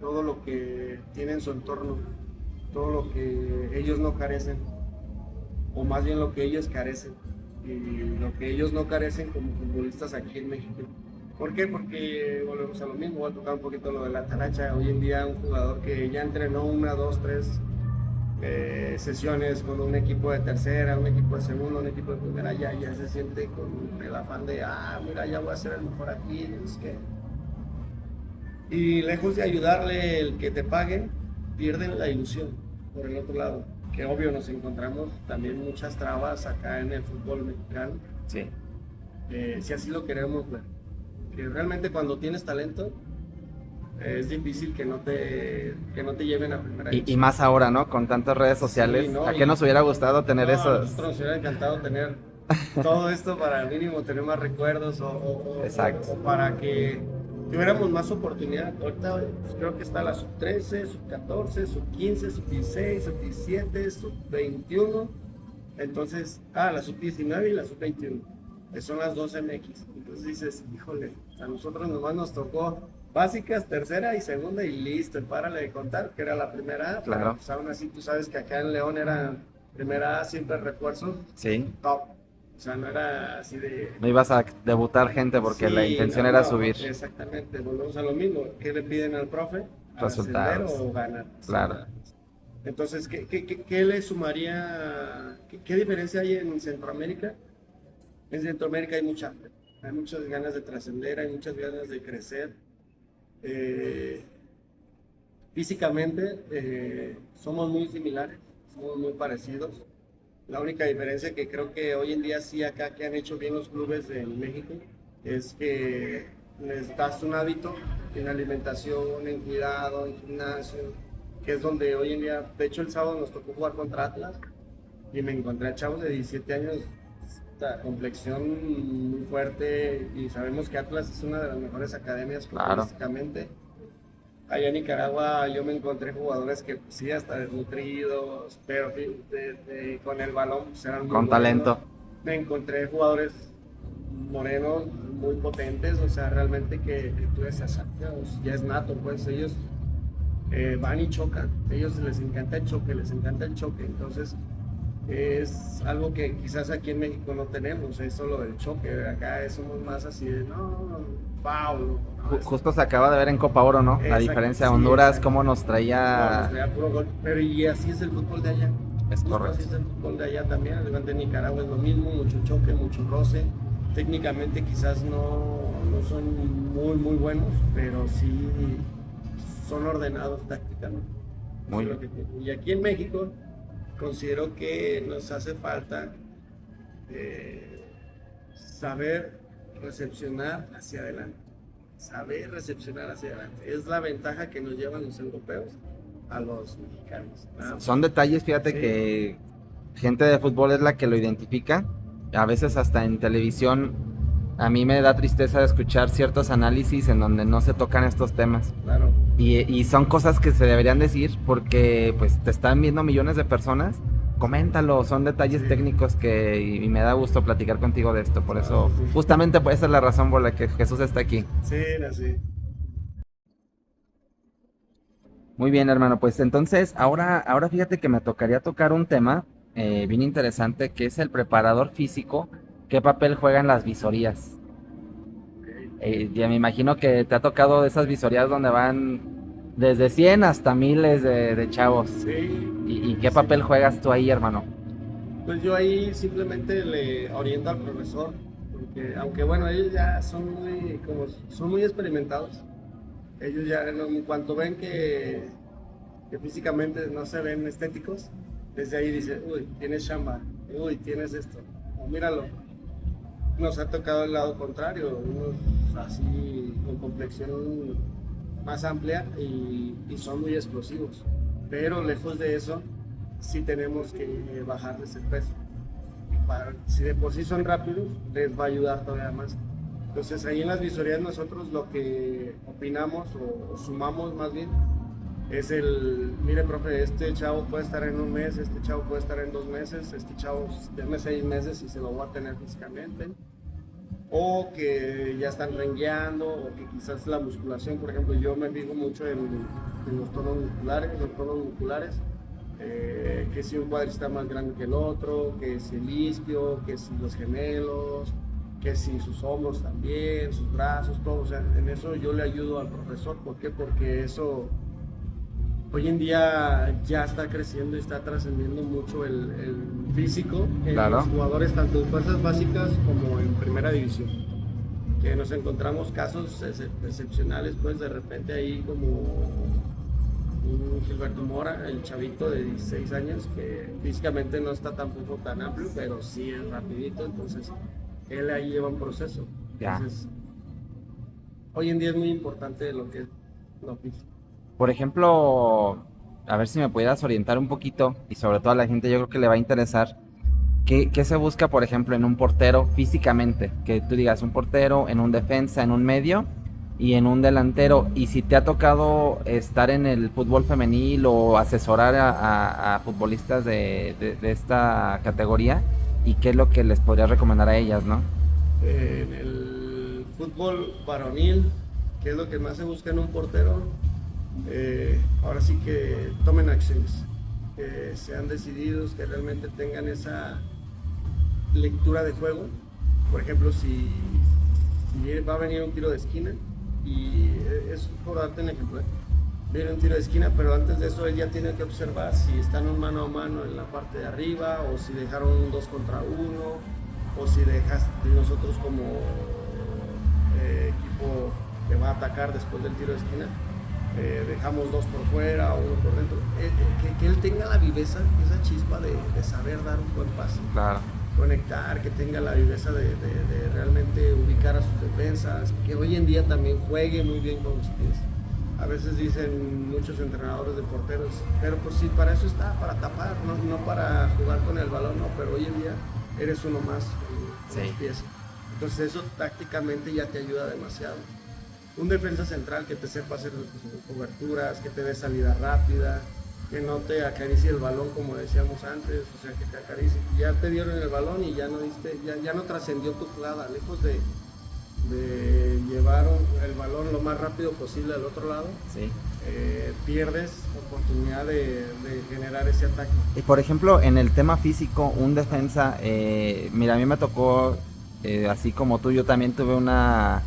Speaker 2: todo lo que tiene en su entorno, todo lo que ellos no carecen, o más bien lo que ellos carecen, y lo que ellos no carecen como futbolistas aquí en México. ¿Por qué? Porque volvemos a lo mismo, voy a tocar un poquito lo de la talacha. Hoy en día un jugador que ya entrenó 1, 2, 3 sesiones con un equipo de tercera, un equipo de segunda, un equipo de primera, ya se siente con el afán de, mira, ya voy a ser el mejor aquí, es que... Y lejos de ayudarle el que te paguen, pierden la ilusión por el otro lado. Que obvio nos encontramos también muchas trabas acá en el fútbol mexicano,
Speaker 3: Sí.
Speaker 2: si así lo queremos ver. Que realmente cuando tienes talento, es difícil que no te lleven a primera
Speaker 3: Y
Speaker 2: división.
Speaker 3: más ahora, ¿no? Con tantas redes sociales.
Speaker 2: Sí, ¿no?
Speaker 3: ¿A qué nos hubiera gustado tener
Speaker 2: No, a
Speaker 3: esos?
Speaker 2: nosotros nos hubiera encantado tener todo esto para mínimo tener más recuerdos
Speaker 3: Exacto.
Speaker 2: o para que tuviéramos más oportunidad. Ahorita pues, creo que está la sub-13, sub-14, sub-15, sub-16, sub-17, sub-21. Entonces, la sub-19 y la sub-21, que son las 2 MX. Entonces dices, híjole, a nosotros nomás nos tocó básicas, tercera y segunda y listo, párale de contar, que era la primera A.
Speaker 3: Claro.
Speaker 2: Pero, pues, aún así tú sabes que acá en León era primera A, siempre refuerzo,
Speaker 3: Sí.
Speaker 2: top. O sea, no era así de...
Speaker 3: No ibas a debutar gente porque
Speaker 2: Sí,
Speaker 3: la intención
Speaker 2: no,
Speaker 3: era
Speaker 2: no,
Speaker 3: subir.
Speaker 2: Exactamente, volvemos a lo mismo. ¿Qué le piden al profe?
Speaker 3: Resultados.
Speaker 2: ¿Ascender o ganar?
Speaker 3: Claro.
Speaker 2: Entonces, ¿qué le sumaría? ¿Qué diferencia hay en Centroamérica? En Centroamérica hay hay muchas ganas de trascender, hay muchas ganas de crecer. Físicamente somos muy similares, somos muy parecidos. La única diferencia que creo que hoy en día sí acá que han hecho bien los clubes en México es que les das un hábito en alimentación, en cuidado, en gimnasio, que es donde hoy en día, de hecho el sábado nos tocó jugar contra Atlas y me encontré a chavos de 17 años, esta complexión muy fuerte, y sabemos que Atlas es una de las mejores academias futbolísticamente. Allá en Nicaragua yo me encontré jugadores que pues, sí, hasta desnutridos, pero con el balón pues, eran muy
Speaker 3: Con
Speaker 2: buenos.
Speaker 3: talento.
Speaker 2: Me encontré jugadores morenos muy potentes, o sea, realmente que tú decías, ya es nato, pues ellos van y chocan, ellos les encanta el choque, entonces es algo que quizás aquí en México no tenemos, eso lo del choque, acá somos más así de, no, foul.
Speaker 3: Justo se acaba de ver en Copa Oro, ¿no? La
Speaker 2: Exacto,
Speaker 3: diferencia de
Speaker 2: sí,
Speaker 3: Honduras,
Speaker 2: exacto.
Speaker 3: cómo nos traía...
Speaker 2: Nos traía puro gol, pero y así es el fútbol de allá.
Speaker 3: Es
Speaker 2: Justo
Speaker 3: correcto.
Speaker 2: así es el fútbol de allá también, el de Nicaragua es lo mismo, mucho choque, mucho roce. Técnicamente quizás no son muy buenos, pero sí son ordenados tácticamente.
Speaker 3: Muy
Speaker 2: Eso es lo que tiene. Y aquí en México considero que nos hace falta saber recepcionar hacia adelante. Es la ventaja que nos llevan los europeos a los mexicanos.
Speaker 3: Son detalles, fíjate,
Speaker 2: Sí.
Speaker 3: que gente de fútbol es la que lo identifica. A veces hasta en televisión a mí me da tristeza escuchar ciertos análisis en donde no se tocan estos temas.
Speaker 2: Claro.
Speaker 3: Y son cosas que se deberían decir porque pues te están viendo millones de personas. Coméntalo, son detalles
Speaker 2: Sí.
Speaker 3: técnicos y me da gusto platicar contigo de esto. Por eso,
Speaker 2: Sí.
Speaker 3: justamente pues, esa es la razón por la que Jesús está aquí.
Speaker 2: Sí, así.
Speaker 3: Muy bien, hermano. Pues entonces, ahora fíjate que me tocaría tocar un tema bien interesante, que es el preparador físico. ¿Qué papel juegan las visorías? Ya me imagino que te ha tocado esas visorías donde van desde 100 hasta miles de chavos.
Speaker 2: Sí,
Speaker 3: ¿Y qué
Speaker 2: sí.
Speaker 3: papel juegas tú ahí, hermano?
Speaker 2: Pues yo ahí simplemente le oriento al profesor, porque aunque bueno, ellos ya son muy experimentados, ellos ya en cuanto ven que físicamente no se ven estéticos, desde ahí dicen, uy, tienes chamba, uy, tienes esto, o míralo. Nos ha tocado el lado contrario, unos así con complexión más amplia y son muy explosivos. Pero lejos de eso, sí tenemos que bajarles el peso. Si de por sí son rápidos, les va a ayudar todavía más. Entonces ahí en las visorías nosotros lo que opinamos o sumamos más bien es mire profe, este chavo puede estar en un mes, este chavo puede estar en 2 meses, este chavo denme 6 meses y se lo va a tener físicamente, o que ya están rengueando, o que quizás la musculación, por ejemplo, yo me fijo mucho en los tonos musculares, que si un cuádriceps está más grande que el otro, que si el isquio, que si los gemelos, que si sus hombros también, sus brazos, todo. O sea, en eso yo le ayudo al profesor. ¿Por qué? Porque eso hoy en día ya está creciendo y está trascendiendo mucho el físico en
Speaker 3: Claro.
Speaker 2: los jugadores, tanto en fuerzas básicas como en primera división. Que nos encontramos casos excepcionales, pues de repente ahí como un Gilberto Mora, el chavito de 16 años, que físicamente no está tampoco tan amplio, pero sí es rapidito, entonces él ahí lleva un proceso.
Speaker 3: Ya.
Speaker 2: Entonces, hoy en día es muy importante lo que es lo físico.
Speaker 3: Por ejemplo, a ver si me pudieras orientar un poquito, y sobre todo a la gente yo creo que le va a interesar. ¿Qué se busca, por ejemplo, en un portero físicamente? Que tú digas un portero, en un defensa, en un medio y en un delantero. Y si te ha tocado estar en el fútbol femenil o asesorar a futbolistas de esta categoría, ¿y qué es lo que les podrías recomendar a ellas, no?
Speaker 2: En el fútbol varonil, que es lo que más se busca en un portero, ahora sí que tomen acciones, que sean decididos, que realmente tengan esa lectura de juego. Por ejemplo, si va a venir un tiro de esquina, y es por darte un ejemplo, viene un tiro de esquina, pero antes de eso él ya tiene que observar si están un mano a mano en la parte de arriba, o si dejaron un 2 contra 1, o si dejaste nosotros como equipo que va a atacar después del tiro de esquina, dejamos 2 por fuera o 1 por dentro. Que él tenga la viveza, esa chispa de saber dar un buen pase.
Speaker 3: Claro.
Speaker 2: Conectar, que tenga la viveza de realmente ubicar a sus defensas, que hoy en día también juegue muy bien con los pies. A veces dicen muchos entrenadores de porteros, pero pues sí, para eso está, para tapar, no para jugar con el balón, no, pero hoy en día eres uno más con los pies. Entonces eso tácticamente ya te ayuda demasiado. Un defensa central que te sepa hacer coberturas, que te dé salida rápida, que no te acaricie el balón como decíamos antes, o sea, que te acaricie. Ya te dieron el balón y ya no diste, ya no trascendió tu jugada, lejos de llevar el balón lo más rápido posible al otro lado,
Speaker 3: Sí.
Speaker 2: pierdes oportunidad de generar ese ataque.
Speaker 3: Y por ejemplo, en el tema físico, un defensa, mira, a mí me tocó, así como tú, yo también tuve una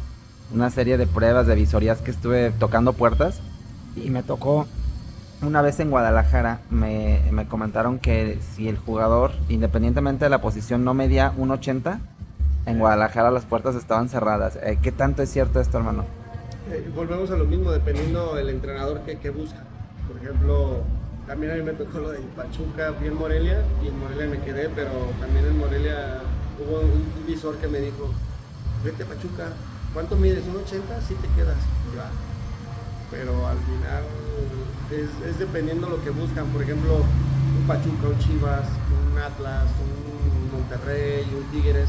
Speaker 3: serie de pruebas, de visorías que estuve tocando puertas, y me tocó una vez en Guadalajara, me comentaron que si el jugador, independientemente de la posición, no medía 1.80, en Guadalajara las puertas estaban cerradas. ¿Qué tanto es cierto esto, hermano?
Speaker 2: Volvemos a lo mismo, dependiendo del entrenador que busca. Por ejemplo, también a mí me tocó lo de Pachuca, fui en Morelia, y en Morelia me quedé, pero también en Morelia hubo un visor que me dijo, vete a Pachuca, ¿cuánto mides? ¿1.80? Sí te quedas. Ya. Pero al final es dependiendo lo que buscan. Por ejemplo, un Pachuca, un Chivas, un Atlas, un Monterrey, un Tigres,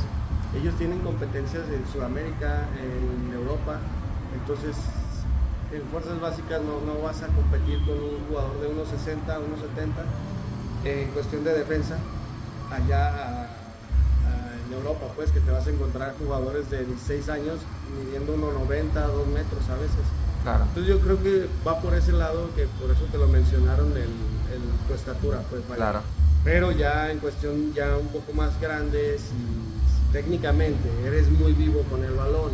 Speaker 2: ellos tienen competencias en Sudamérica, en Europa. Entonces, en fuerzas básicas no vas a competir con un jugador de 1.60, 1.70 en cuestión de defensa allá en Europa, pues, que te vas a encontrar jugadores de 16 años midiendo 1.90, 2 metros a veces.
Speaker 3: Claro.
Speaker 2: Entonces yo creo que va por ese lado, que por eso te lo mencionaron, tu estatura, pues vaya.
Speaker 3: Claro.
Speaker 2: Pero ya en cuestión ya un poco más grande, si técnicamente eres muy vivo con el balón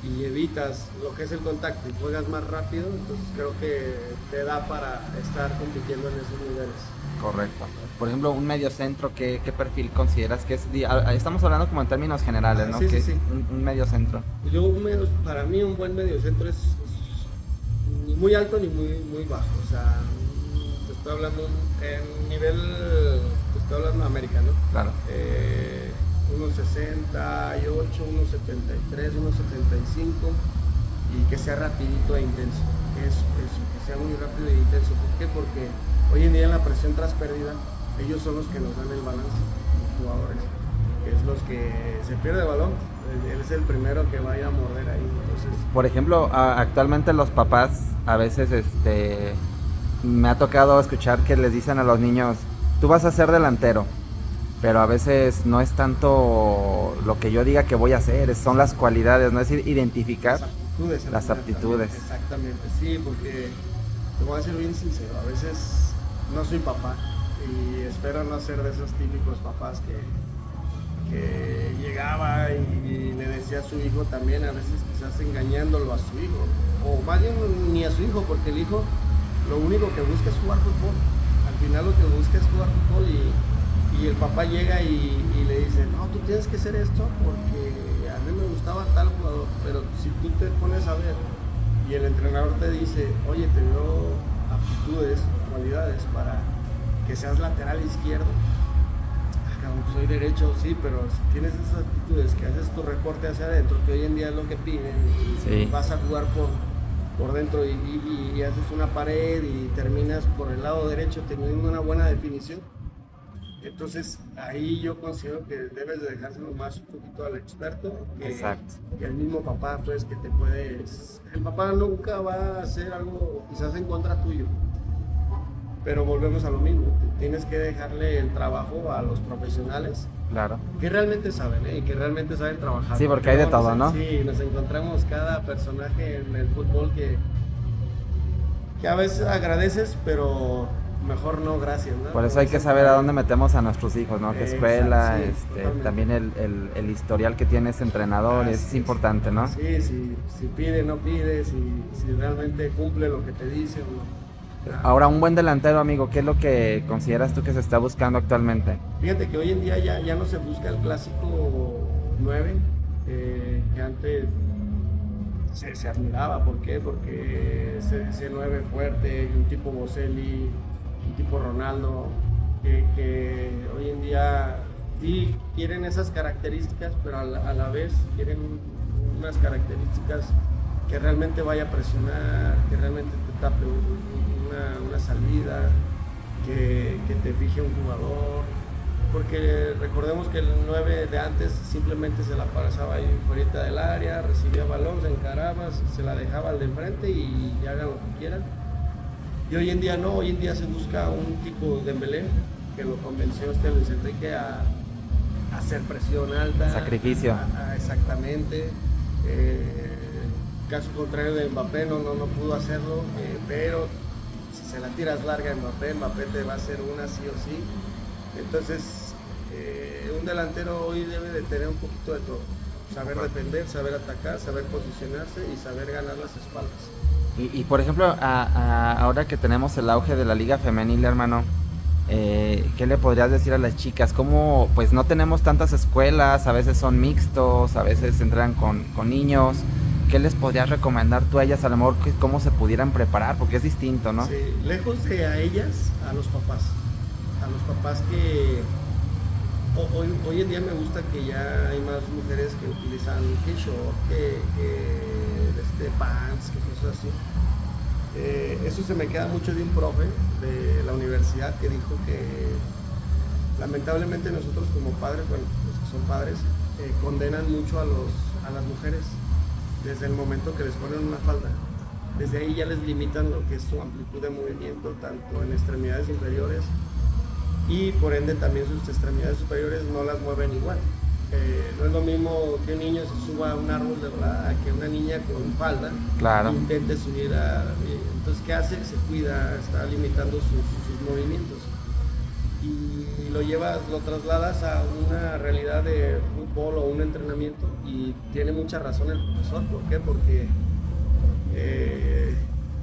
Speaker 2: y evitas lo que es el contacto y juegas más rápido, entonces creo que te da para estar compitiendo en esos niveles.
Speaker 3: Correcto. Por ejemplo, un medio centro, ¿qué perfil consideras que es? Estamos hablando como en términos generales, ¿no?
Speaker 2: Sí,
Speaker 3: ¿Qué
Speaker 2: sí,
Speaker 3: es
Speaker 2: sí.
Speaker 3: un medio centro?
Speaker 2: Para mí un buen mediocentro es ni muy alto ni muy bajo. O sea, te estoy hablando en nivel, te estoy hablando americano.
Speaker 3: Claro.
Speaker 2: 1.68, 1.73, 1.75 y que sea rapidito e intenso. Eso, que sea muy rápido e intenso. ¿Por qué? Porque hoy en día en la presión tras pérdida, ellos son los que nos dan el balance, los jugadores, que es los que se pierde el balón, él es el primero que va a ir a morder ahí. Entonces,
Speaker 3: por ejemplo, actualmente los papás a veces me ha tocado escuchar que les dicen a los niños, tú vas a ser delantero, pero a veces no es tanto lo que yo diga que voy a hacer, son las cualidades, ¿no? Es identificar las aptitudes.
Speaker 2: Exactamente, sí, porque te voy a decir bien sincero, a veces no soy papá y espero no ser de esos típicos papás que llegaba y le decía a su hijo también, a veces quizás engañándolo a su hijo, o más bien ni a su hijo, porque el hijo lo único que busca es jugar fútbol, al final lo que busca es jugar fútbol y el papá llega y le dice, no, tú tienes que hacer esto porque a mí me gustaba tal jugador, pero si tú te pones a ver y el entrenador te dice, oye, te veo aptitudes, cualidades para que seas lateral izquierdo, soy derecho, sí, pero si tienes esas actitudes que haces tu recorte hacia adentro, que hoy en día es lo que piden, y
Speaker 3: sí,
Speaker 2: vas a jugar por dentro y haces una pared y terminas por el lado derecho teniendo una buena definición, entonces ahí yo considero que debes de dejárselo más un poquito al experto que el mismo papá, pues que te puedes... El papá nunca va a hacer algo quizás en contra tuyo, pero volvemos a lo mismo, tienes que dejarle el trabajo a los profesionales.
Speaker 3: Claro.
Speaker 2: Que realmente saben, y que realmente saben trabajar.
Speaker 3: Sí, porque hay de todo, ¿no?
Speaker 2: Sí, nos encontramos cada personaje en el fútbol que a veces agradeces, pero mejor no, gracias, ¿no?
Speaker 3: Por eso hay que saber a dónde metemos a nuestros hijos, ¿no? Qué escuela,
Speaker 2: sí,
Speaker 3: también el historial que tiene ese entrenador es importante, ¿no?
Speaker 2: Sí, si pide, no pide, si realmente cumple lo que te dice o no.
Speaker 3: Ahora, un buen delantero, amigo, ¿qué es lo que consideras tú que se está buscando actualmente?
Speaker 2: Fíjate que hoy en día ya no se busca el clásico 9, que antes se admiraba. ¿Por qué? Porque ese 9 fuerte, un tipo Boselli, un tipo Ronaldo, que hoy en día sí quieren esas características, pero a la vez quieren unas características que realmente vaya a presionar, que realmente te tape una salida, que te fije un jugador, porque recordemos que el 9 de antes simplemente se la pasaba ahí fuera del área, recibía balón, se encaraba, se la dejaba al de enfrente y hagan lo que quieran. Y hoy en día no, hoy en día se busca un tipo de Dembélé que lo convenció Luis Enrique a hacer presión alta.
Speaker 3: Sacrificio.
Speaker 2: Exactamente. Caso contrario de Mbappé, no pudo hacerlo, pero si se la tiras larga a Mbappé te va a hacer una sí o sí. Entonces, un delantero hoy debe de tener un poquito de todo. Saber defender, saber atacar, saber posicionarse y saber ganar las espaldas.
Speaker 3: Y por ejemplo, ahora que tenemos el auge de la liga femenil, hermano, ¿qué le podrías decir a las chicas? ¿Cómo, pues no tenemos tantas escuelas, a veces son mixtos, a veces entran con niños? ¿Qué les podrías recomendar tú a ellas, a lo mejor, cómo se pudieran preparar? Porque es distinto, ¿no?
Speaker 2: Sí, lejos de a ellas, a los papás. A los papás que hoy en día me gusta que ya hay más mujeres que utilizan que short, que pants, que cosas así. Eso se me queda mucho de un profe de la universidad que dijo que lamentablemente nosotros como padres, bueno, los que son padres, condenan mucho a las mujeres desde el momento que les ponen una falda. Desde ahí ya les limitan lo que es su amplitud de movimiento, tanto en extremidades inferiores y por ende también sus extremidades superiores no las mueven igual. No es lo mismo que un niño se suba a un árbol de verdad a que una niña con falda
Speaker 3: Claro.
Speaker 2: intente subir a... Entonces, ¿qué hace? Se cuida, está limitando sus movimientos. Y lo llevas, lo trasladas a una realidad de fútbol o un entrenamiento y tiene mucha razón el profesor. ¿Por qué? Porque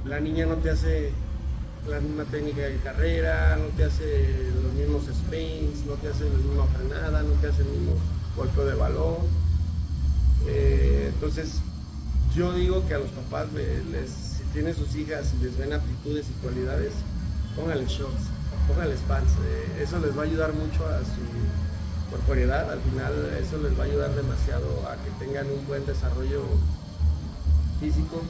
Speaker 2: la niña no te hace la misma técnica de carrera, no te hace los mismos sprints, no te hace la misma frenada, no te hace el mismo golpe de balón. Entonces, yo digo que a los papás, si tienen sus hijas y les ven aptitudes y cualidades, pónganles shorts, pónganles pants. Eso les va a ayudar mucho a su corporeidad. Al final, eso les va a ayudar demasiado a que tengan un buen desarrollo físico.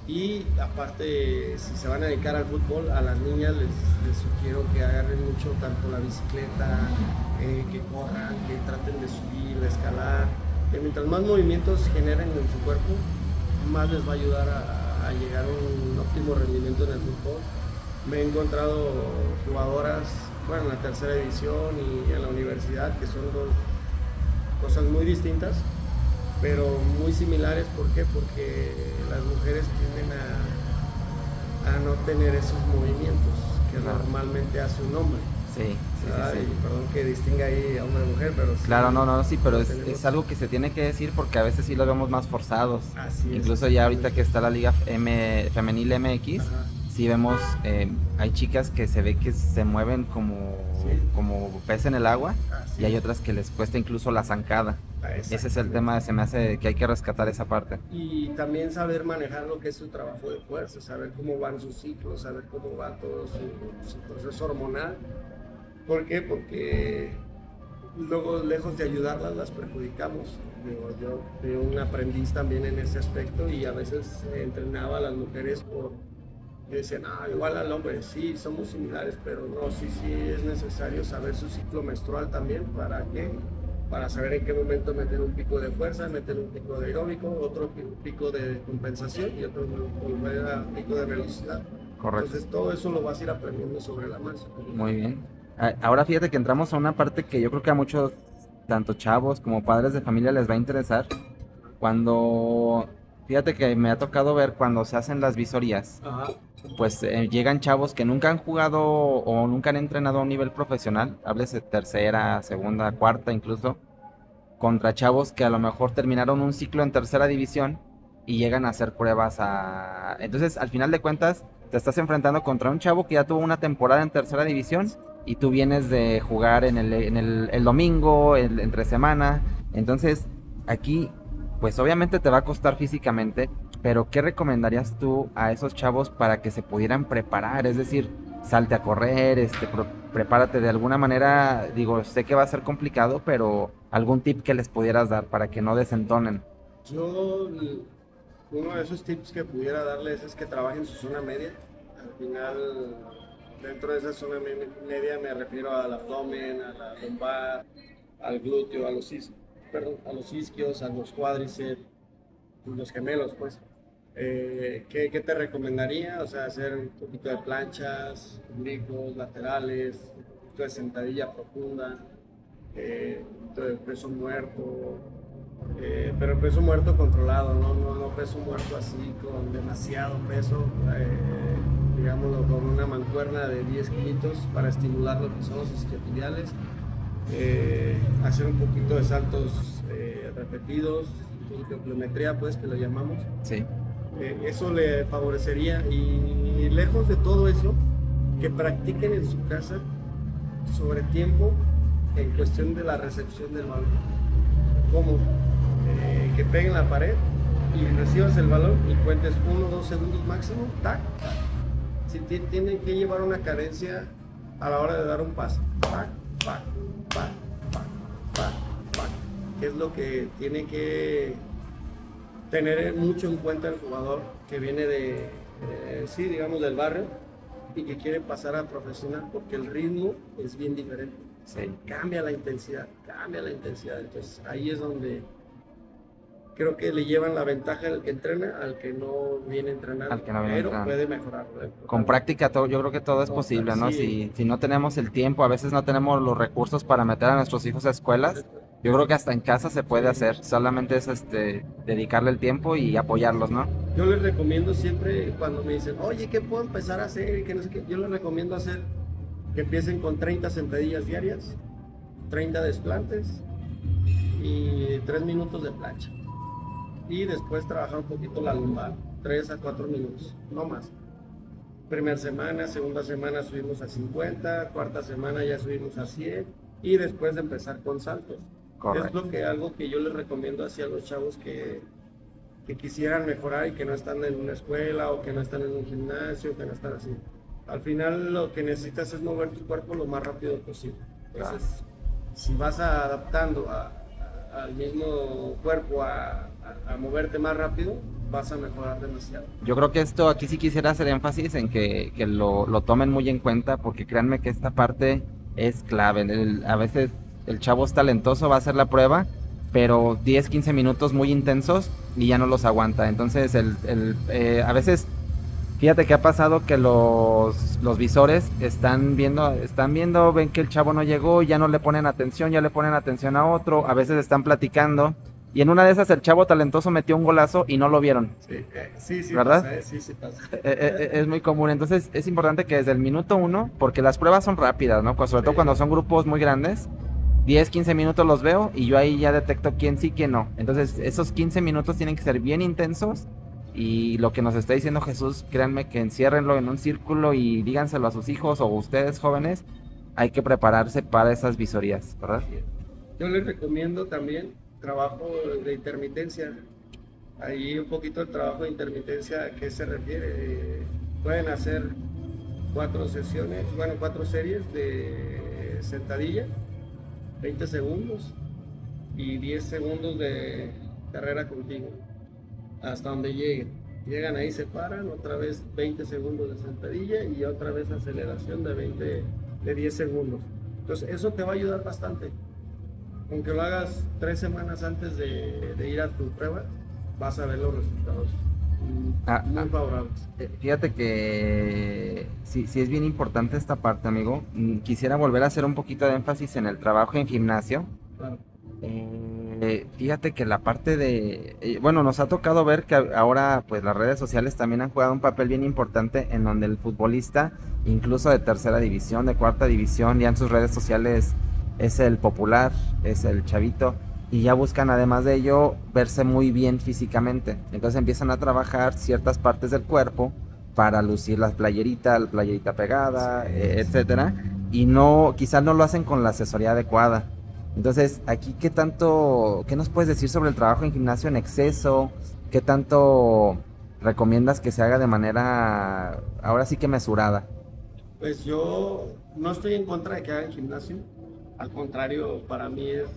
Speaker 2: Y aparte, si se van a dedicar al fútbol, a las niñas les sugiero que agarren mucho tanto la bicicleta, que corran, que traten de subir, de escalar, que mientras más movimientos generen en su cuerpo, más les va a ayudar a llegar a un óptimo rendimiento en el fútbol. Me he encontrado jugadoras, bueno, en la tercera división y en la universidad, que son dos cosas muy distintas, pero muy similares. ¿Por qué? Porque las mujeres tienden a no tener esos movimientos que normalmente hace un hombre.
Speaker 3: Sí.
Speaker 2: Perdón que distinga ahí a hombre y mujer, pero sí.
Speaker 3: Claro, sí, pero es algo que se tiene que decir porque a veces sí lo vemos más forzados.
Speaker 2: Así es.
Speaker 3: Incluso ya ahorita que está la Liga Femenil MX,
Speaker 2: Ajá.
Speaker 3: sí vemos, hay chicas que se ve que se mueven como pez en el agua, y hay otras que les cuesta incluso la zancada. Ese es el tema, se me hace que hay que rescatar esa parte.
Speaker 2: Y también saber manejar lo que es su trabajo de fuerza, saber cómo van sus ciclos, saber cómo va todo su proceso hormonal. ¿Por qué? Porque luego, lejos de ayudarlas, las perjudicamos. Yo fui un aprendiz también en ese aspecto y a veces entrenaba a las mujeres decían, igual al hombre, sí, somos similares, pero no, sí es necesario saber su ciclo menstrual también. ¿Para qué? Para saber en qué momento meter un pico de fuerza, meter un pico de aeróbico, otro pico de compensación y otro pico de velocidad.
Speaker 3: Correcto.
Speaker 2: Entonces todo eso lo vas a ir aprendiendo sobre la marcha.
Speaker 3: Muy bien. Ahora fíjate que entramos a una parte que yo creo que a muchos, tanto chavos como padres de familia, les va a interesar. Fíjate que me ha tocado ver cuando se hacen las visorías.
Speaker 2: Ajá.
Speaker 3: Pues llegan chavos que nunca han jugado o nunca han entrenado a un nivel profesional, háblese tercera, segunda, cuarta incluso, contra chavos que a lo mejor terminaron un ciclo en tercera división y llegan a hacer pruebas Entonces, al final de cuentas, te estás enfrentando contra un chavo que ya tuvo una temporada en tercera división y tú vienes de jugar en el domingo, entre semana. Entonces, aquí, pues obviamente te va a costar físicamente, pero ¿qué recomendarías tú a esos chavos para que se pudieran preparar? Es decir, salte a correr, prepárate de alguna manera. Digo, sé que va a ser complicado, pero algún tip que les pudieras dar para que no desentonen.
Speaker 2: Uno de esos tips que pudiera darles es que trabajen su zona media. Al final, dentro de esa zona media me refiero al abdomen, a la lumbar, al glúteo, a los isquios, a los cuádriceps, los gemelos, pues. ¿Qué te recomendaría? O sea, hacer un poquito de planchas, oblicuos, laterales, un poquito de sentadilla profunda, un poquito de peso muerto, pero peso muerto controlado, no peso muerto así con demasiado peso, digámoslo con una mancuerna de 10 kilitos para estimular lo que son los isquiotibiales, hacer un poquito de saltos repetidos, pliometría, pues, que lo llamamos.
Speaker 3: Sí.
Speaker 2: Eso le favorecería, y lejos de todo eso, que practiquen en su casa sobre tiempo en cuestión de la recepción del balón. ¿Cómo? Que peguen la pared y recibas el balón y cuentes 1 o 2 segundos máximo, tac, tac. Si tienen que llevar una cadencia a la hora de dar un pase, tac, tac, tac, tac, tac, tac, que es lo que tiene que tener mucho en cuenta el jugador que viene digamos del barrio y que quiere pasar a profesional, porque el ritmo es bien diferente.
Speaker 3: Sí.
Speaker 2: Cambia la intensidad. Entonces ahí es donde creo que le llevan la ventaja al que entrena, al que no viene entrenando, pero puede mejorar.
Speaker 3: Con práctica yo creo que todo es posible, ¿no?
Speaker 2: Sí.
Speaker 3: Si no tenemos el tiempo, a veces no tenemos los recursos para meter a nuestros hijos a escuelas, Yo creo que hasta en casa se puede hacer, solamente es dedicarle el tiempo y apoyarlos, ¿no?
Speaker 2: Yo les recomiendo siempre cuando me dicen, oye, ¿qué puedo empezar a hacer? Y que no sé qué, yo les recomiendo hacer que empiecen con 30 sentadillas diarias, 30 desplantes y 3 minutos de plancha. Y después trabajar un poquito la lumbar, 3 a 4 minutos, no más. Primera semana, segunda semana subimos a 50, cuarta semana ya subimos a 100 y después de empezar con saltos.
Speaker 3: Correcto.
Speaker 2: Es algo que yo les recomiendo así a los chavos que quisieran mejorar y que no están en una escuela o que no están en un gimnasio, que no están así. Al final lo que necesitas es mover tu cuerpo lo más rápido posible. Entonces, si vas adaptando al mismo cuerpo a moverte más rápido, vas a mejorar demasiado.
Speaker 3: Yo creo que esto aquí sí quisiera hacer énfasis en que lo tomen muy en cuenta, porque créanme que esta parte es clave. A veces el chavo es talentoso, va a hacer la prueba, pero 10, 15 minutos muy intensos y ya no los aguanta. Entonces a veces, fíjate que ha pasado que los visores están viendo, ven que el chavo no llegó, ya no le ponen atención, ya le ponen atención a otro, a veces están platicando. Y en una de esas el chavo talentoso metió un golazo y no lo vieron.
Speaker 2: Sí,
Speaker 3: ¿verdad?
Speaker 2: Pasa, sí pasa.
Speaker 3: Es muy común. Entonces es importante que desde el minuto 1, porque las pruebas son rápidas, ¿no? Sobre todo cuando son grupos muy grandes, 10, 15 minutos los veo y yo ahí ya detecto quién sí, quién no. Entonces esos 15 minutos tienen que ser bien intensos y lo que nos está diciendo Jesús, créanme que enciérrenlo en un círculo y díganselo a sus hijos o ustedes jóvenes, hay que prepararse para esas visorías, ¿verdad?
Speaker 2: Yo les recomiendo también trabajo de intermitencia. Ahí un poquito el trabajo de intermitencia, ¿a qué se refiere? Pueden hacer 4 series de sentadilla, 20 segundos y 10 segundos de carrera continua, hasta donde lleguen. Llegan ahí, se paran, otra vez 20 segundos de sentadilla y otra vez aceleración de 10 segundos. Entonces eso te va a ayudar bastante. Aunque lo hagas 3 semanas antes de ir a tu prueba, vas a ver los resultados muy favorables.
Speaker 3: Fíjate que sí es bien importante esta parte, amigo. Quisiera volver a hacer un poquito de énfasis en el trabajo en gimnasio.
Speaker 2: Claro.
Speaker 3: Fíjate que la parte de... bueno, nos ha tocado ver que ahora pues las redes sociales también han jugado un papel bien importante en donde el futbolista, incluso de tercera división, de cuarta división, ya en sus redes sociales es el popular, es el chavito, y ya buscan además de ello verse muy bien físicamente. Entonces empiezan a trabajar ciertas partes del cuerpo para lucir la playerita pegada, etcétera, y quizás no lo hacen con la asesoría adecuada. Entonces, aquí, ¿qué nos puedes decir sobre el trabajo en gimnasio en exceso? ¿Qué tanto recomiendas que se haga de manera, ahora sí que mesurada?
Speaker 2: Pues yo no estoy en contra de que hagan gimnasio. Al contrario, para mí es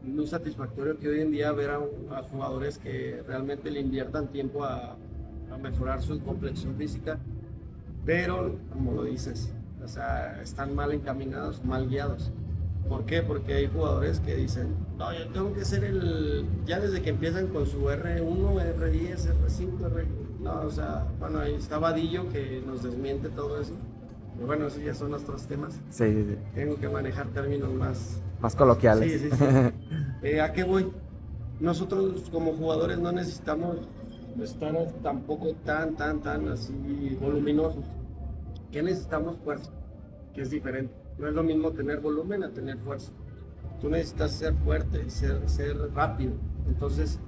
Speaker 2: muy satisfactorio que hoy en día ver a jugadores que realmente le inviertan tiempo a mejorar su complexión física, pero como lo dices, o sea, están mal encaminados, mal guiados. ¿Por qué? Porque hay jugadores que dicen, no, yo tengo que ser ya desde que empiezan con su R1, R10, R5, no, o sea, bueno, ahí está Vadillo que nos desmiente todo eso. Pero bueno, esos ya son nuestros temas.
Speaker 3: Sí.
Speaker 2: Tengo que manejar términos más
Speaker 3: coloquiales.
Speaker 2: Sí. ¿A qué voy? Nosotros como jugadores no necesitamos estar tampoco tan así voluminosos. ¿Qué necesitamos? Fuerza, que es diferente. No es lo mismo tener volumen a tener fuerza. Tú necesitas ser fuerte, ser rápido. Entonces,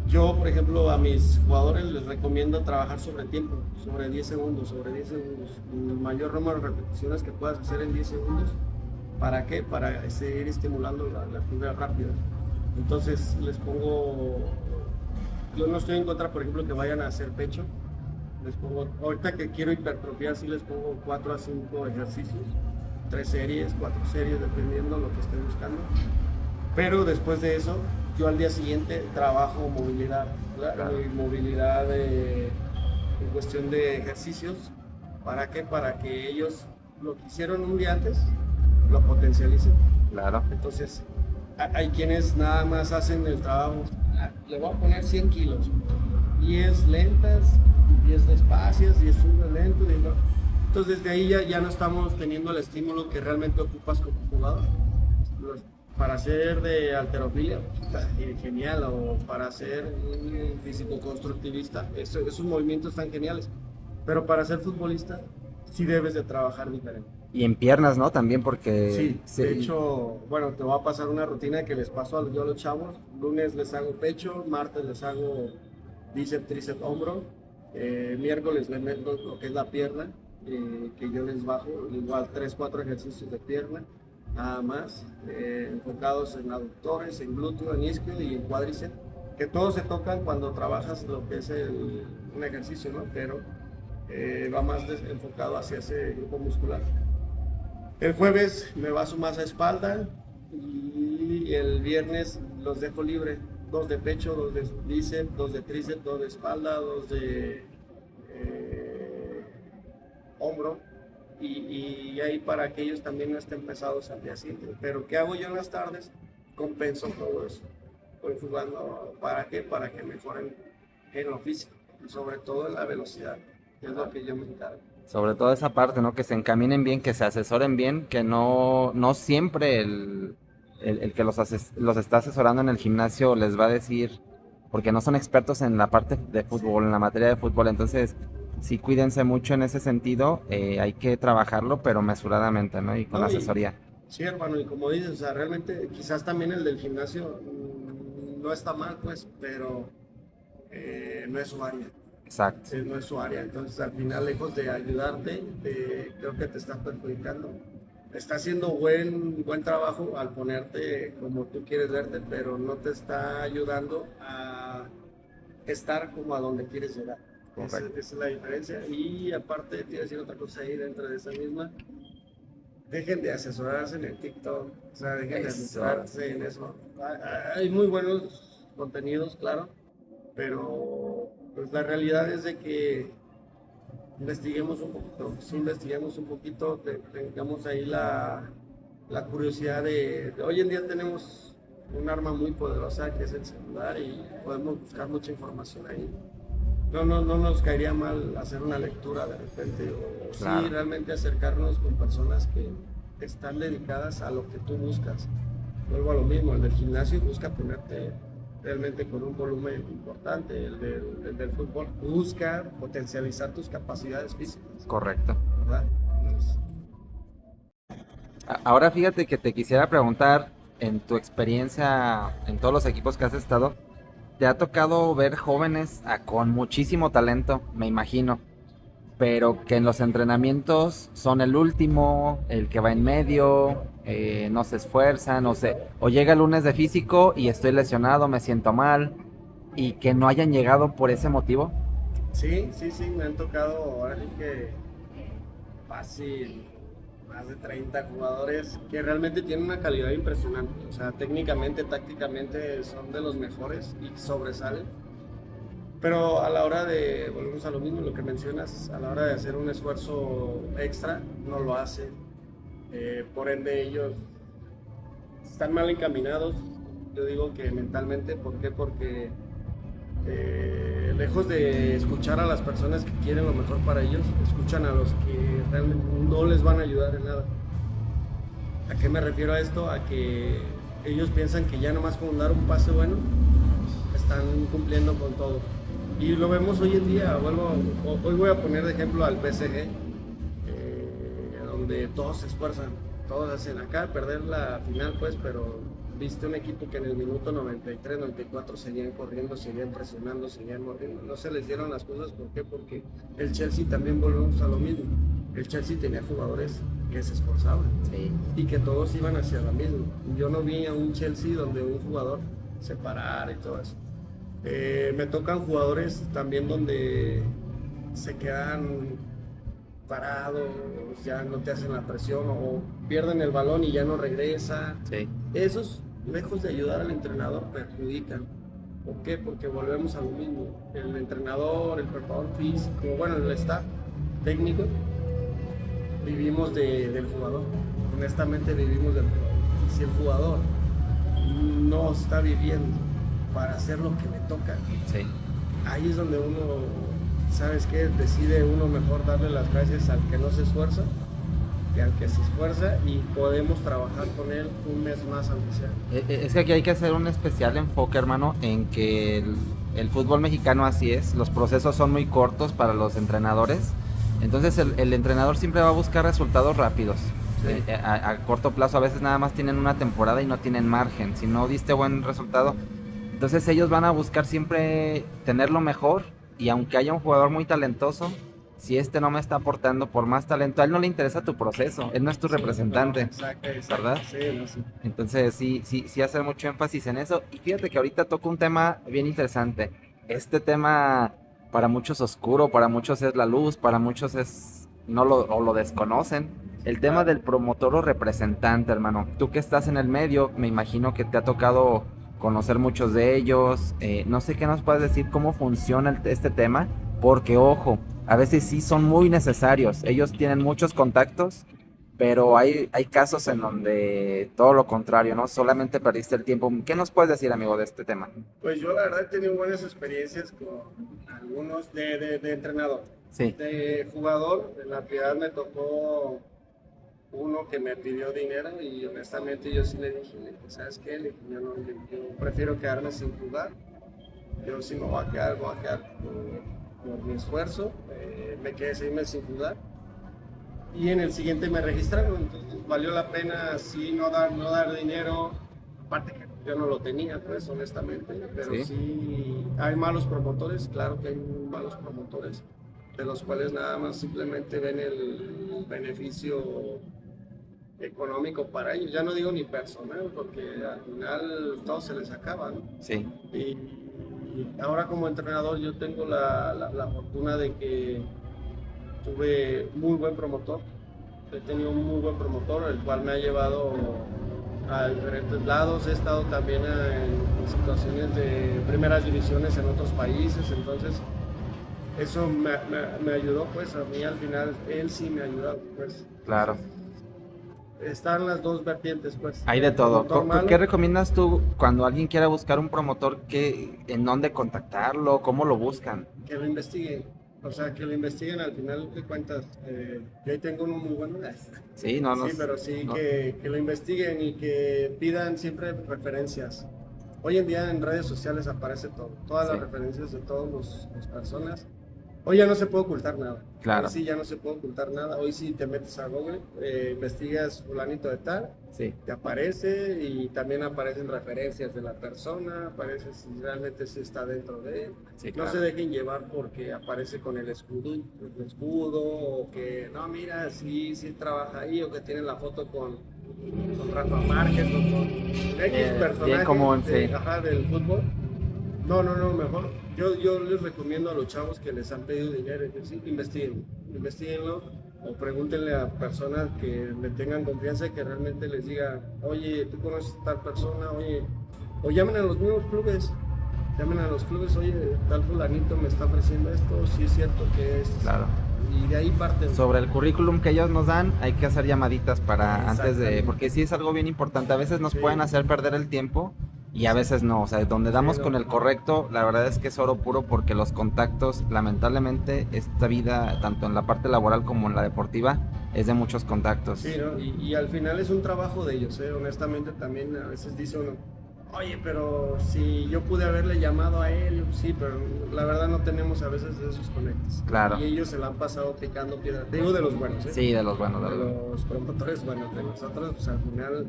Speaker 2: yo, por ejemplo, a mis jugadores les recomiendo trabajar sobre tiempo, sobre 10 segundos. El mayor número de repeticiones que puedas hacer en 10 segundos. ¿Para qué? Para seguir estimulando la fibra rápida. Entonces, yo no estoy en contra, por ejemplo, que vayan a hacer pecho. Ahorita que quiero hipertrofiar, sí les pongo 4 a 5 ejercicios. 3 series, 4 series, dependiendo lo que esté buscando. Pero después de eso, yo al día siguiente trabajo movilidad, claro. Movilidad en cuestión de ejercicios. ¿Para qué? Para que ellos lo que hicieron un día antes, lo potencialicen.
Speaker 3: Claro.
Speaker 2: Entonces, hay quienes nada más hacen el trabajo, le voy a poner 100 kilos, 10 lentas, 10 despacias, 10 lentos, y no. Entonces desde ahí ya no estamos teniendo el estímulo que realmente ocupas como jugador. para hacer de halterofilia, está genial, o para ser un físico-constructivista, esos movimientos están geniales. Pero para ser futbolista, sí debes de trabajar diferente.
Speaker 3: Y en piernas, ¿no? También porque...
Speaker 2: Sí, de hecho, bueno, te voy a pasar una rutina que les paso yo a los chavos. Lunes les hago pecho, martes les hago bíceps, tríceps, hombro. Miércoles les meto lo que es la pierna, que yo les bajo igual 3-4 ejercicios de pierna, nada más, enfocados en aductores, en glúteo, en isquio y en cuádriceps, que todos se tocan cuando trabajas lo que es un ejercicio, ¿no? Pero va más enfocado hacia ese grupo muscular. El jueves me baso más a espalda y el viernes los dejo libre. 2 de pecho, 2 de bíceps, 2 de tríceps, 2 de espalda, 2 de hombro. Y ahí para que ellos también no estén pesados al día siguiente. Pero ¿qué hago yo en las tardes? Compenso todo eso. Voy jugando, ¿para qué? Para que mejoren en lo físico, y sobre todo en la velocidad, que es lo que yo me encargo.
Speaker 3: Sobre todo esa parte, ¿no? Que se encaminen bien, que se asesoren bien, que no siempre el que los está asesorando en el gimnasio les va a decir, porque no son expertos en la parte de fútbol, en la materia de fútbol, entonces sí cuídense mucho en ese sentido, hay que trabajarlo, pero mesuradamente, ¿no? Y con asesoría.
Speaker 2: Sí, hermano, y como dices, o sea, realmente quizás también el del gimnasio no está mal, pues, pero no es su área.
Speaker 3: Exacto.
Speaker 2: No es su área, entonces al final, lejos de ayudarte, creo que te estás perjudicando. Está haciendo buen trabajo al ponerte como tú quieres verte, pero no te está ayudando a estar como a donde quieres llegar. Esa es la diferencia. Y aparte, te iba a decir otra cosa ahí dentro de esa misma. Dejen de asesorarse en el TikTok, o sea, dejen de asesorarse en eso. Hay muy buenos contenidos, claro, pero pues la realidad es de que investiguemos un poquito, tengamos ahí la curiosidad de hoy en día tenemos un arma muy poderosa que es el celular y podemos buscar mucha información ahí. No nos caería mal hacer una lectura de repente, o claro, sí realmente acercarnos con personas que están dedicadas a lo que tú buscas. Vuelvo a lo mismo, el del gimnasio busca ponerte realmente con un volumen importante, el del fútbol busca potencializar tus capacidades físicas.
Speaker 3: Correcto.
Speaker 2: ¿Verdad?
Speaker 3: Ahora fíjate que te quisiera preguntar, en tu experiencia en todos los equipos que has estado, ¿te ha tocado ver jóvenes con muchísimo talento, me imagino, pero que en los entrenamientos son el último, el que va en medio, no se esfuerzan, no sé, o llega el lunes de físico y estoy lesionado, me siento mal, y que no hayan llegado por ese motivo?
Speaker 2: Sí, me han tocado, ahora sí que fácil, más de 30 jugadores que realmente tienen una calidad impresionante, o sea, técnicamente, tácticamente son de los mejores y sobresalen, pero a la hora de, volvemos a lo mismo, lo que mencionas, a la hora de hacer un esfuerzo extra, no lo hacen, por ende ellos están mal encaminados, yo digo que mentalmente, ¿por qué? Porque lejos de escuchar a las personas que quieren lo mejor para ellos, escuchan a los que realmente no les van a ayudar en nada. ¿A qué me refiero a esto? A que ellos piensan que ya nomás con dar un pase bueno están cumpliendo con todo. Y lo vemos hoy en día. Hoy voy a poner de ejemplo al PSG, donde todos se esfuerzan, todos hacen acá perder la final, pues, pero viste un equipo que en el minuto 93, 94 seguían corriendo, seguían presionando, seguían mordiendo. No se les dieron las cosas, ¿por qué? Porque el Chelsea también volvemos a lo mismo. El Chelsea tenía jugadores que se esforzaban, sí, y que todos iban hacia lo mismo. Yo no vi a un Chelsea donde un jugador se parara y todo eso. Me tocan jugadores también donde se quedan parados, ya no te hacen la presión o pierden el balón y ya no regresa. Sí. Esos, lejos de ayudar al entrenador, perjudican. ¿Por qué? Porque volvemos a lo mismo. El entrenador, el preparador físico, bueno, el staff técnico, vivimos del jugador. Honestamente vivimos del jugador. Y si el jugador no está viviendo para hacer lo que le toca, sí, ahí es donde uno, ¿sabes qué? Decide uno mejor darle las gracias al que no se esfuerza que al que se esfuerza y podemos trabajar con él un mes más aunque sea.
Speaker 3: Es que aquí hay que hacer un especial enfoque, hermano, en que el fútbol mexicano así es, los procesos son muy cortos para los entrenadores, entonces el entrenador siempre va a buscar resultados rápidos.
Speaker 2: Sí.
Speaker 3: A corto plazo a veces nada más tienen una temporada y no tienen margen, si no diste buen resultado, entonces ellos van a buscar siempre tener lo mejor, y aunque haya un jugador muy talentoso, si este no me está aportando por más talento, a él no le interesa tu proceso, él no es tu representante.
Speaker 2: Exacto,
Speaker 3: ¿Verdad?
Speaker 2: Sí, no, sí.
Speaker 3: Entonces sí hacer mucho énfasis en eso. Y fíjate que ahorita toco un tema bien interesante. Este tema para muchos oscuro, para muchos es la luz, para muchos es o lo desconocen. El tema del promotor o representante, hermano. Tú que estás en el medio, me imagino que te ha tocado conocer muchos de ellos. No sé qué nos puedes decir, cómo funciona este tema, porque ojo, a veces sí son muy necesarios. Ellos tienen muchos contactos, pero hay casos en donde todo lo contrario, ¿no? Solamente perdiste el tiempo. ¿Qué nos puedes decir, amigo, de este tema?
Speaker 2: Pues yo la verdad he tenido buenas experiencias con algunos de entrenador.
Speaker 3: Sí.
Speaker 2: De jugador, en la Piedad me tocó uno que me pidió dinero y honestamente yo sí le dije, ¿sabes qué? Le dije, yo prefiero quedarme sin jugar. Yo sí me voy a quedar por mi esfuerzo. Me quedé 6 meses sin jugar. Y en el siguiente me registraron, entonces valió la pena sí no dar dinero, aparte que yo no lo tenía, pues honestamente, pero sí hay malos promotores, claro que hay malos promotores, de los cuales nada más simplemente ven el beneficio económico para ellos, ya no digo ni personal, porque al final todo se les acaba, ¿no?
Speaker 3: Sí.
Speaker 2: Y ahora como entrenador yo tengo la fortuna de que tuve muy buen promotor, he tenido un muy buen promotor, el cual me ha llevado a diferentes lados, he estado también en situaciones de primeras divisiones en otros países, entonces eso me ayudó, pues a mí al final, él sí me ayudó, pues.
Speaker 3: Claro.
Speaker 2: Están las dos vertientes, pues.
Speaker 3: Hay de todo.
Speaker 2: Malo,
Speaker 3: ¿Qué recomiendas tú cuando alguien quiera buscar un promotor? ¿En dónde contactarlo? ¿Cómo lo buscan?
Speaker 2: que lo investiguen. O sea, que lo investiguen al final de cuentas. Yo ahí tengo uno muy bueno.
Speaker 3: Sí, no, no.
Speaker 2: Sí, pero sí
Speaker 3: no.
Speaker 2: que lo investiguen y que pidan siempre referencias. Hoy en día en redes sociales aparece todo, todas las referencias de todas las personas. Hoy ya no se puede ocultar nada.
Speaker 3: Claro.
Speaker 2: Hoy sí ya no se puede ocultar nada. Hoy sí te metes a Google, investigas fulanito de tal, te aparece y también aparecen referencias de la persona, aparece si realmente sí está dentro de él.
Speaker 3: Sí,
Speaker 2: claro. No se dejen llevar porque aparece con el escudo o que no, mira, sí trabaja ahí, o que tiene la foto con Rafa Márquez o con X personaje del fútbol. No, mejor. Yo les recomiendo a los chavos que les han pedido dinero, sí, investiguenlo o pregúntenle a personas que le tengan confianza y que realmente les diga, oye, tú conoces a tal persona, oye, o llamen a los mismos clubes, oye, tal fulanito me está ofreciendo esto, sí es cierto que es.
Speaker 3: Claro.
Speaker 2: Y de ahí parten.
Speaker 3: Sobre el currículum que ellos nos dan, hay que hacer llamaditas para antes de, porque sí es algo bien importante, a veces nos pueden hacer perder el tiempo. Y a veces no, o sea, donde damos con el correcto, la verdad es que es oro puro, porque los contactos, lamentablemente, esta vida, tanto en la parte laboral como en la deportiva, es de muchos contactos.
Speaker 2: Sí, ¿no? Y al final es un trabajo de ellos, honestamente también a veces dice uno, oye, pero si yo pude haberle llamado a él, sí, pero la verdad no tenemos a veces de esos conectos.
Speaker 3: Claro.
Speaker 2: Y ellos se la han pasado picando piedra. Te digo de los buenos,
Speaker 3: Sí, de los buenos.
Speaker 2: De los promotores buenos, de nosotros, pues al final...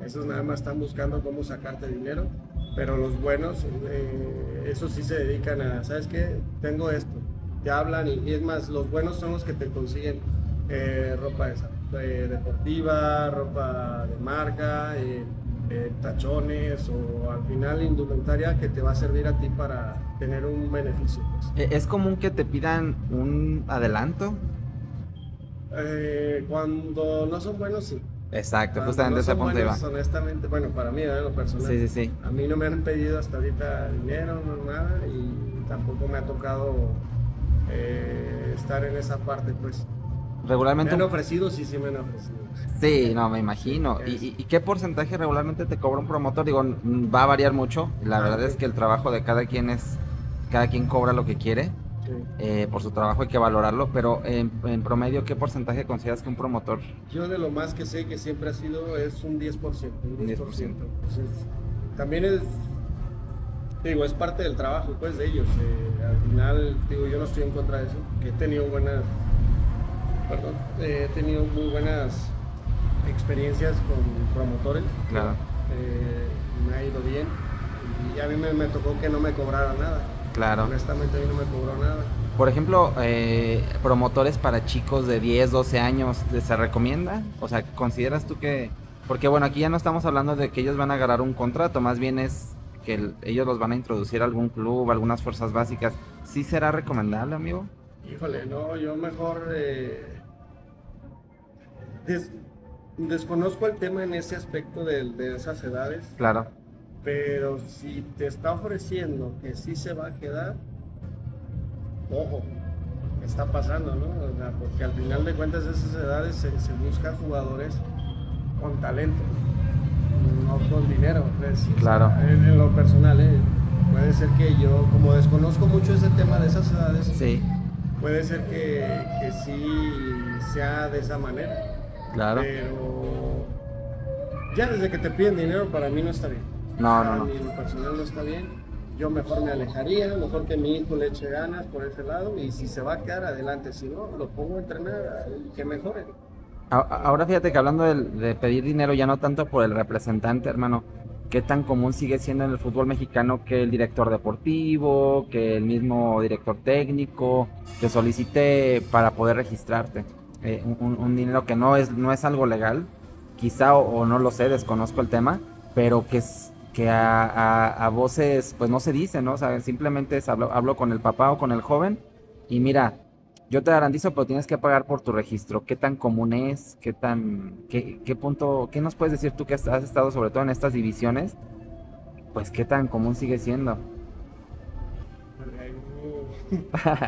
Speaker 2: Esos nada más están buscando cómo sacarte dinero, pero los buenos, esos sí se dedican a, ¿sabes qué? Tengo esto, te hablan y es más, los buenos son los que te consiguen ropa deportiva, ropa de marca, tachones o al final indumentaria que te va a servir a ti para tener un beneficio. Pues.
Speaker 3: ¿Es común que te pidan un adelanto?
Speaker 2: Cuando no son buenos, sí.
Speaker 3: Exacto, justamente ese punto iba.
Speaker 2: Honestamente, bueno, para mí, lo personal.
Speaker 3: Sí.
Speaker 2: A mí no me han pedido hasta ahorita dinero, no nada, y tampoco me ha tocado estar en esa parte, pues.
Speaker 3: Regularmente.
Speaker 2: ¿Me han ofrecido? Sí, me han ofrecido.
Speaker 3: Sí, no, me imagino. ¿Y qué porcentaje regularmente te cobra un promotor? Digo, va a variar mucho. La verdad es que el trabajo de cada quien cobra lo que quiere. por su trabajo hay que valorarlo, pero en promedio, ¿qué porcentaje consideras que un promotor?
Speaker 2: Yo de lo más que sé que siempre ha sido es un 10%, un 10%. Entonces, también digo, es parte del trabajo pues de ellos. Al final, digo, yo no estoy en contra de eso, que he tenido muy buenas experiencias con promotores.
Speaker 3: Claro.
Speaker 2: Me ha ido bien y a mí me tocó que no me cobrara nada.
Speaker 3: Claro.
Speaker 2: Honestamente a mí no me cobró nada.
Speaker 3: Por ejemplo, promotores para chicos de 10, 12 años, ¿se recomienda? O sea, ¿consideras tú que...? Porque bueno, aquí ya no estamos hablando de que ellos van a agarrar un contrato, más bien es que ellos los van a introducir a algún club, algunas fuerzas básicas. ¿Sí será recomendable, amigo?
Speaker 2: Híjole, no, yo mejor desconozco el tema en ese aspecto de esas edades,
Speaker 3: Claro,
Speaker 2: pero si te está ofreciendo que sí se va a quedar, ojo, ¿qué está pasando, no? O sea, porque al final de cuentas esas edades se buscan jugadores con talento, no con dinero, pues.
Speaker 3: Claro.
Speaker 2: O sea, en lo personal, puede ser que yo, como desconozco mucho ese tema de esas edades,
Speaker 3: sí,
Speaker 2: puede ser que sí sea de esa manera.
Speaker 3: claro.
Speaker 2: Pero ya desde que te piden dinero para mí no está bien.
Speaker 3: No.
Speaker 2: Para mí en lo personal no está bien. Yo mejor me alejaría, mejor que mi hijo le eche ganas por ese lado y si se va a quedar adelante, si no, lo pongo a entrenar y que mejore.
Speaker 3: Ahora fíjate que hablando de pedir dinero ya no tanto por el representante, hermano, ¿qué tan común sigue siendo en el fútbol mexicano que el director deportivo, que el mismo director técnico te solicite para poder registrarte? Un dinero que no es algo legal, quizá o no lo sé, desconozco el tema, pero que a voces pues no se dice, ¿no? O sea, simplemente hablo con el papá o con el joven y mira, yo te garantizo, pero tienes que pagar por tu registro. ¿Qué tan común es? ¿Qué punto, qué nos puedes decir tú que has estado sobre todo en estas divisiones? Pues qué tan común sigue siendo.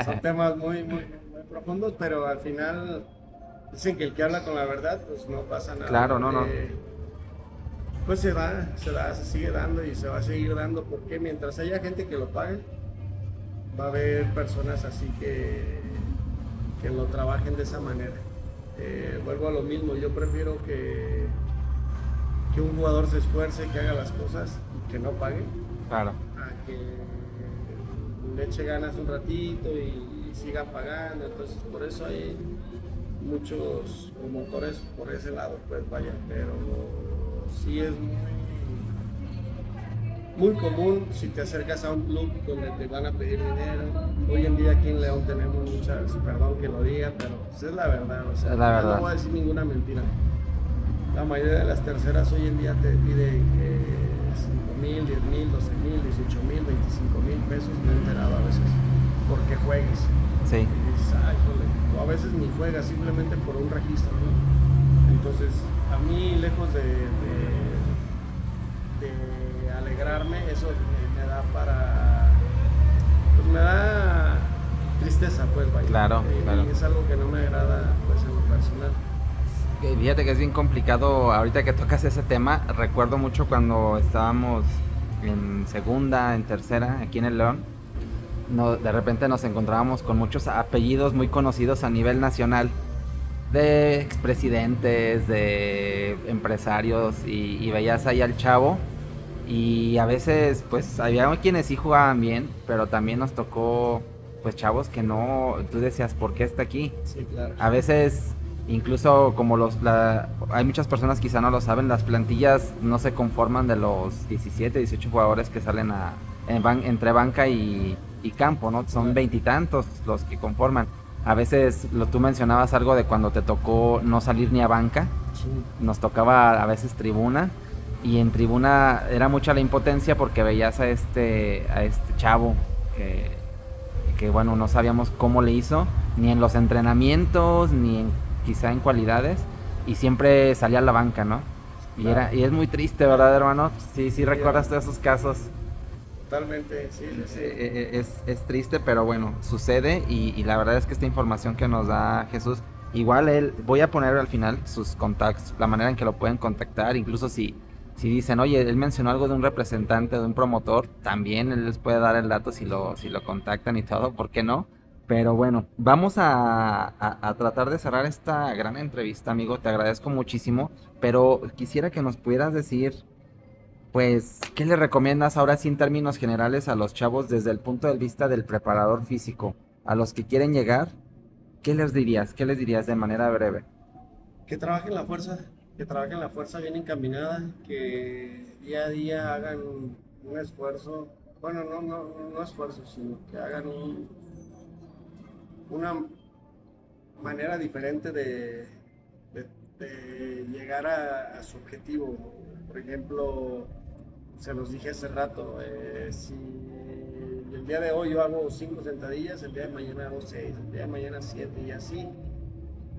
Speaker 2: Son temas muy profundos, pero al final dicen que el que habla con la verdad, pues no pasa nada.
Speaker 3: Claro, no.
Speaker 2: Pues se sigue dando y se va a seguir dando, porque mientras haya gente que lo pague, va a haber personas así que lo trabajen de esa manera. Vuelvo a lo mismo, yo prefiero que un jugador se esfuerce, que haga las cosas y que no pague,
Speaker 3: Claro.
Speaker 2: a que le eche ganas un ratito y siga pagando. Entonces por eso hay muchos promotores por ese lado, pues vaya, pero sí es muy común si te acercas a un club donde te van a pedir dinero. Hoy en día aquí en León tenemos muchas, perdón que lo diga, pero pues es la verdad, o sea,
Speaker 3: Es la verdad.
Speaker 2: no voy a decir ninguna mentira. La mayoría de las terceras hoy en día te piden 5,000, 10,000, 12,000, 18,000, 25,000 pesos, me he enterado a veces, porque juegues.
Speaker 3: Sí.
Speaker 2: Y dices, ay, jole, o a veces ni juegas, simplemente por un registro, ¿no? Entonces, a mí, lejos de alegrarme, eso me da pues me da tristeza, pues vaya.
Speaker 3: Claro.
Speaker 2: Y es algo que no me agrada, pues en lo personal.
Speaker 3: Fíjate que es bien complicado ahorita que tocas ese tema. Recuerdo mucho cuando estábamos en segunda, en tercera, aquí en el León. De repente nos encontrábamos con muchos apellidos muy conocidos a nivel nacional, de expresidentes, de empresarios, y veías ahí al chavo y a veces pues había quienes sí jugaban bien, pero también nos tocó pues chavos que no, tú decías, ¿por qué está aquí?
Speaker 2: Sí, claro.
Speaker 3: A veces incluso como hay muchas personas quizá no lo saben, las plantillas no se conforman de los 17, 18 jugadores que salen entre banca y campo, ¿no? Son veintitantos los que conforman. A veces tú mencionabas algo de cuando te tocó no salir ni a banca,
Speaker 2: Sí.
Speaker 3: nos tocaba a veces tribuna, y en tribuna era mucha la impotencia porque veías a este chavo que bueno, no sabíamos cómo le hizo, ni en los entrenamientos, quizá en cualidades, y siempre salía a la banca, ¿no?
Speaker 2: Claro.
Speaker 3: Y es muy triste, ¿verdad, hermano? Sí, recuerdas todos esos casos.
Speaker 2: Totalmente, sí.
Speaker 3: Es triste, pero bueno, sucede, y la verdad es que esta información que nos da Jesús, igual voy a poner al final sus contactos, la manera en que lo pueden contactar, incluso si dicen, oye, él mencionó algo de un representante, de un promotor, también él les puede dar el dato si lo contactan y todo, ¿por qué no? Pero bueno, vamos a tratar de cerrar esta gran entrevista, amigo. Te agradezco muchísimo, pero quisiera que nos pudieras decir, pues, ¿qué le recomiendas ahora sí en términos generales a los chavos desde el punto de vista del preparador físico? A los que quieren llegar, ¿qué les dirías? ¿Qué les dirías de manera breve?
Speaker 2: Que trabajen la fuerza, que trabajen la fuerza bien encaminada, que día a día hagan un esfuerzo, bueno, no esfuerzo, sino que hagan una manera diferente de llegar a su objetivo. Por ejemplo, se los dije hace rato, si el día de hoy yo hago 5 sentadillas, el día de mañana hago 6, el día de mañana 7 y así,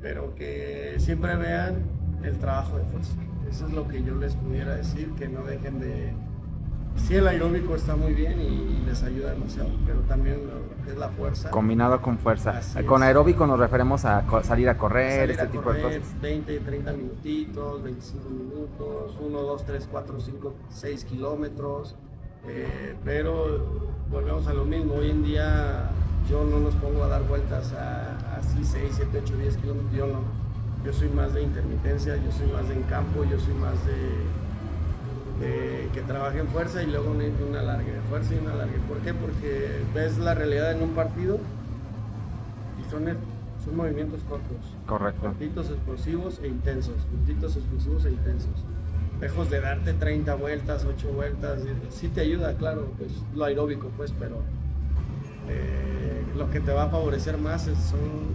Speaker 2: pero que siempre vean el trabajo de fuerza. Eso es lo que yo les pudiera decir, que no dejen de... Sí, el aeróbico está muy bien y les ayuda demasiado, pero también lo que es la fuerza.
Speaker 3: Combinado con fuerza.
Speaker 2: Así
Speaker 3: Con
Speaker 2: es.
Speaker 3: aeróbico nos referimos a salir a correr,
Speaker 2: Salir
Speaker 3: este
Speaker 2: a
Speaker 3: tipo de
Speaker 2: correr
Speaker 3: cosas.
Speaker 2: 20, 30 minutitos, 25 minutos, 1, 2, 3, 4, 5, 6 kilómetros, pero volvemos a lo mismo. Hoy en día yo no los pongo a dar vueltas así 6, 7, 8, 10 kilómetros, yo no. Yo soy más de intermitencia, yo soy más de en campo, yo soy más de que trabaje en fuerza y luego una alargue, fuerza y una alargue. ¿Por qué? Porque ves la realidad en un partido y son movimientos cortos.
Speaker 3: Correcto.
Speaker 2: Cortitos, explosivos e intensos. Cortitos, explosivos e intensos. Lejos de darte 30 vueltas, 8 vueltas, sí te ayuda, claro, pues lo aeróbico, pues, pero lo que te va a favorecer más son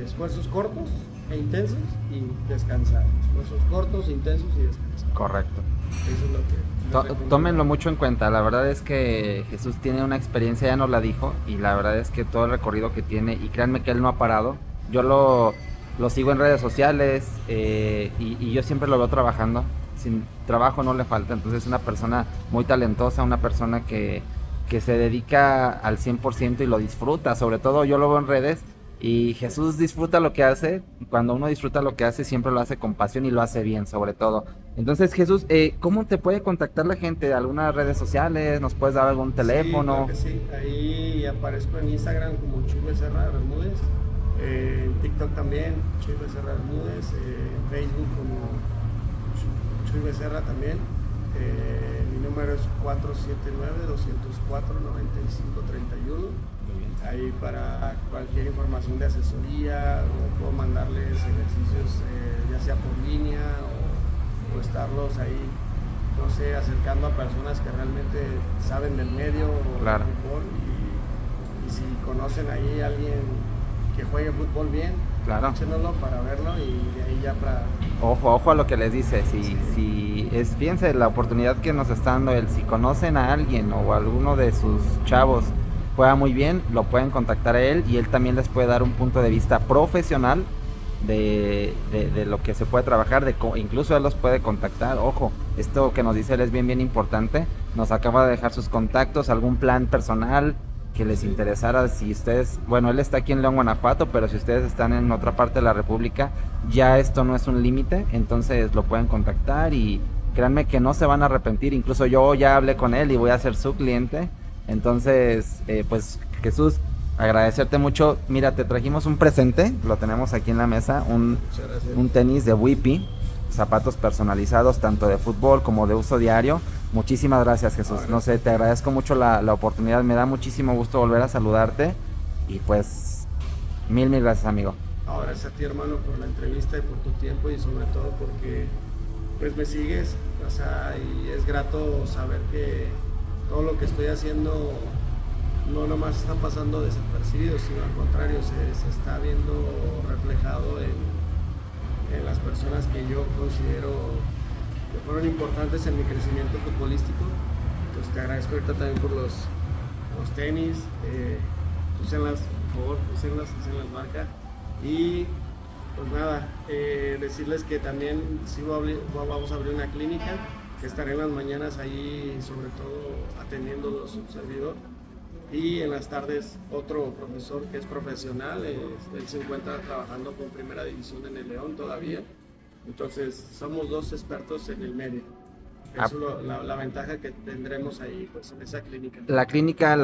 Speaker 2: esfuerzos cortos e intensos y descansar. Esfuerzos cortos, intensos y descansar.
Speaker 3: Correcto.
Speaker 2: Eso es lo que...
Speaker 3: Tómenlo mucho en cuenta. La verdad es que Jesús tiene una experiencia, ya nos la dijo, y la verdad es que todo el recorrido que tiene, y créanme que él no ha parado. Yo lo sigo en redes sociales y yo siempre lo veo trabajando. Sin trabajo no le falta. Entonces es una persona muy talentosa, una persona que se dedica al 100% y lo disfruta. Sobre todo yo lo veo en redes y Jesús disfruta lo que hace. Cuando uno disfruta lo que hace, siempre lo hace con pasión y lo hace bien, sobre todo. Entonces, Jesús, ¿cómo te puede contactar la gente? ¿Algunas redes sociales? ¿Nos puedes dar algún teléfono?
Speaker 2: Sí, claro que sí. Ahí aparezco en Instagram como Chuy Becerra Bermúdez, en TikTok también, Chuy Becerra Bermúdez, en Facebook como Chuy Becerra también. Mi número es 479-204-9531. Ahí para cualquier información de asesoría, o puedo mandarles ejercicios ya sea por línea o estarlos ahí, no sé, acercando a personas que realmente saben del medio o
Speaker 3: Claro.
Speaker 2: del fútbol y si conocen ahí a alguien que juegue fútbol bien,
Speaker 3: Claro.
Speaker 2: échenoslo para verlo y de ahí ya para...
Speaker 3: Ojo a lo que les dice. Fíjense la oportunidad que nos está dando él. Si conocen a alguien o a alguno de sus chavos juega muy bien, lo pueden contactar a él y él también les puede dar un punto de vista profesional de lo que se puede trabajar, incluso él los puede contactar. Ojo, esto que nos dice él es bien importante. Nos acaba de dejar sus contactos, algún plan personal que les interesara. Si ustedes, bueno, él está aquí en León, Guanajuato, pero si ustedes están en otra parte de la República, ya esto no es un límite, entonces lo pueden contactar y créanme que no se van a arrepentir. Incluso yo ya hablé con él y voy a ser su cliente. Entonces, pues Jesús, agradecerte mucho. Mira, te trajimos un presente, lo tenemos aquí en la mesa, un tenis de Whippy, zapatos personalizados tanto de fútbol como de uso diario. Muchísimas gracias, Jesús. No sé, te agradezco mucho la oportunidad, me da muchísimo gusto volver a saludarte y pues mil gracias, amigo.
Speaker 2: Gracias a ti, hermano, por la entrevista y por tu tiempo y sobre todo porque pues me sigues, o sea, y es grato saber que todo lo que estoy haciendo no nomás está pasando desapercibido, sino al contrario, se está viendo reflejado en las personas que yo considero que fueron importantes en mi crecimiento futbolístico. Pues te agradezco ahorita también por los tenis, úsenlas, por favor, úsenlas marca. Y pues nada, decirles que también sí vamos a abrir una clínica, que estaré en las mañanas ahí, sobre todo atendiéndolos su servidor. Y en las tardes otro profesor que es profesional, él se encuentra trabajando con primera división en el León todavía. Entonces somos dos expertos en el medio. Eso es la ventaja que tendremos ahí, pues, en esa clínica.
Speaker 3: La clínica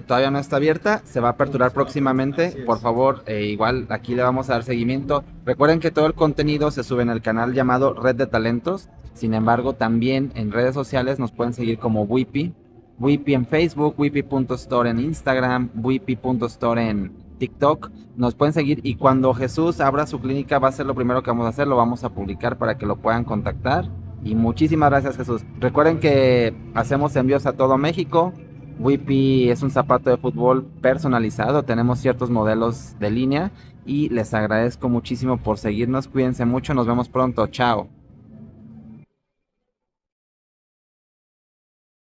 Speaker 3: todavía no está abierta, se va a aperturar próximamente. Por favor, igual aquí le vamos a dar seguimiento. Recuerden que todo el contenido se sube en el canal llamado Red de Talentos. Sin embargo, también en redes sociales nos pueden seguir como Wipi. Wipi en Facebook, Wipi.store en Instagram, Wipi.store en TikTok. Nos pueden seguir y cuando Jesús abra su clínica va a ser lo primero que vamos a hacer. Lo vamos a publicar para que lo puedan contactar. Y muchísimas gracias, Jesús. Recuerden que hacemos envíos a todo México. Wipi es un zapato de fútbol personalizado. Tenemos ciertos modelos de línea. Y les agradezco muchísimo por seguirnos. Cuídense mucho. Nos vemos pronto. Chao.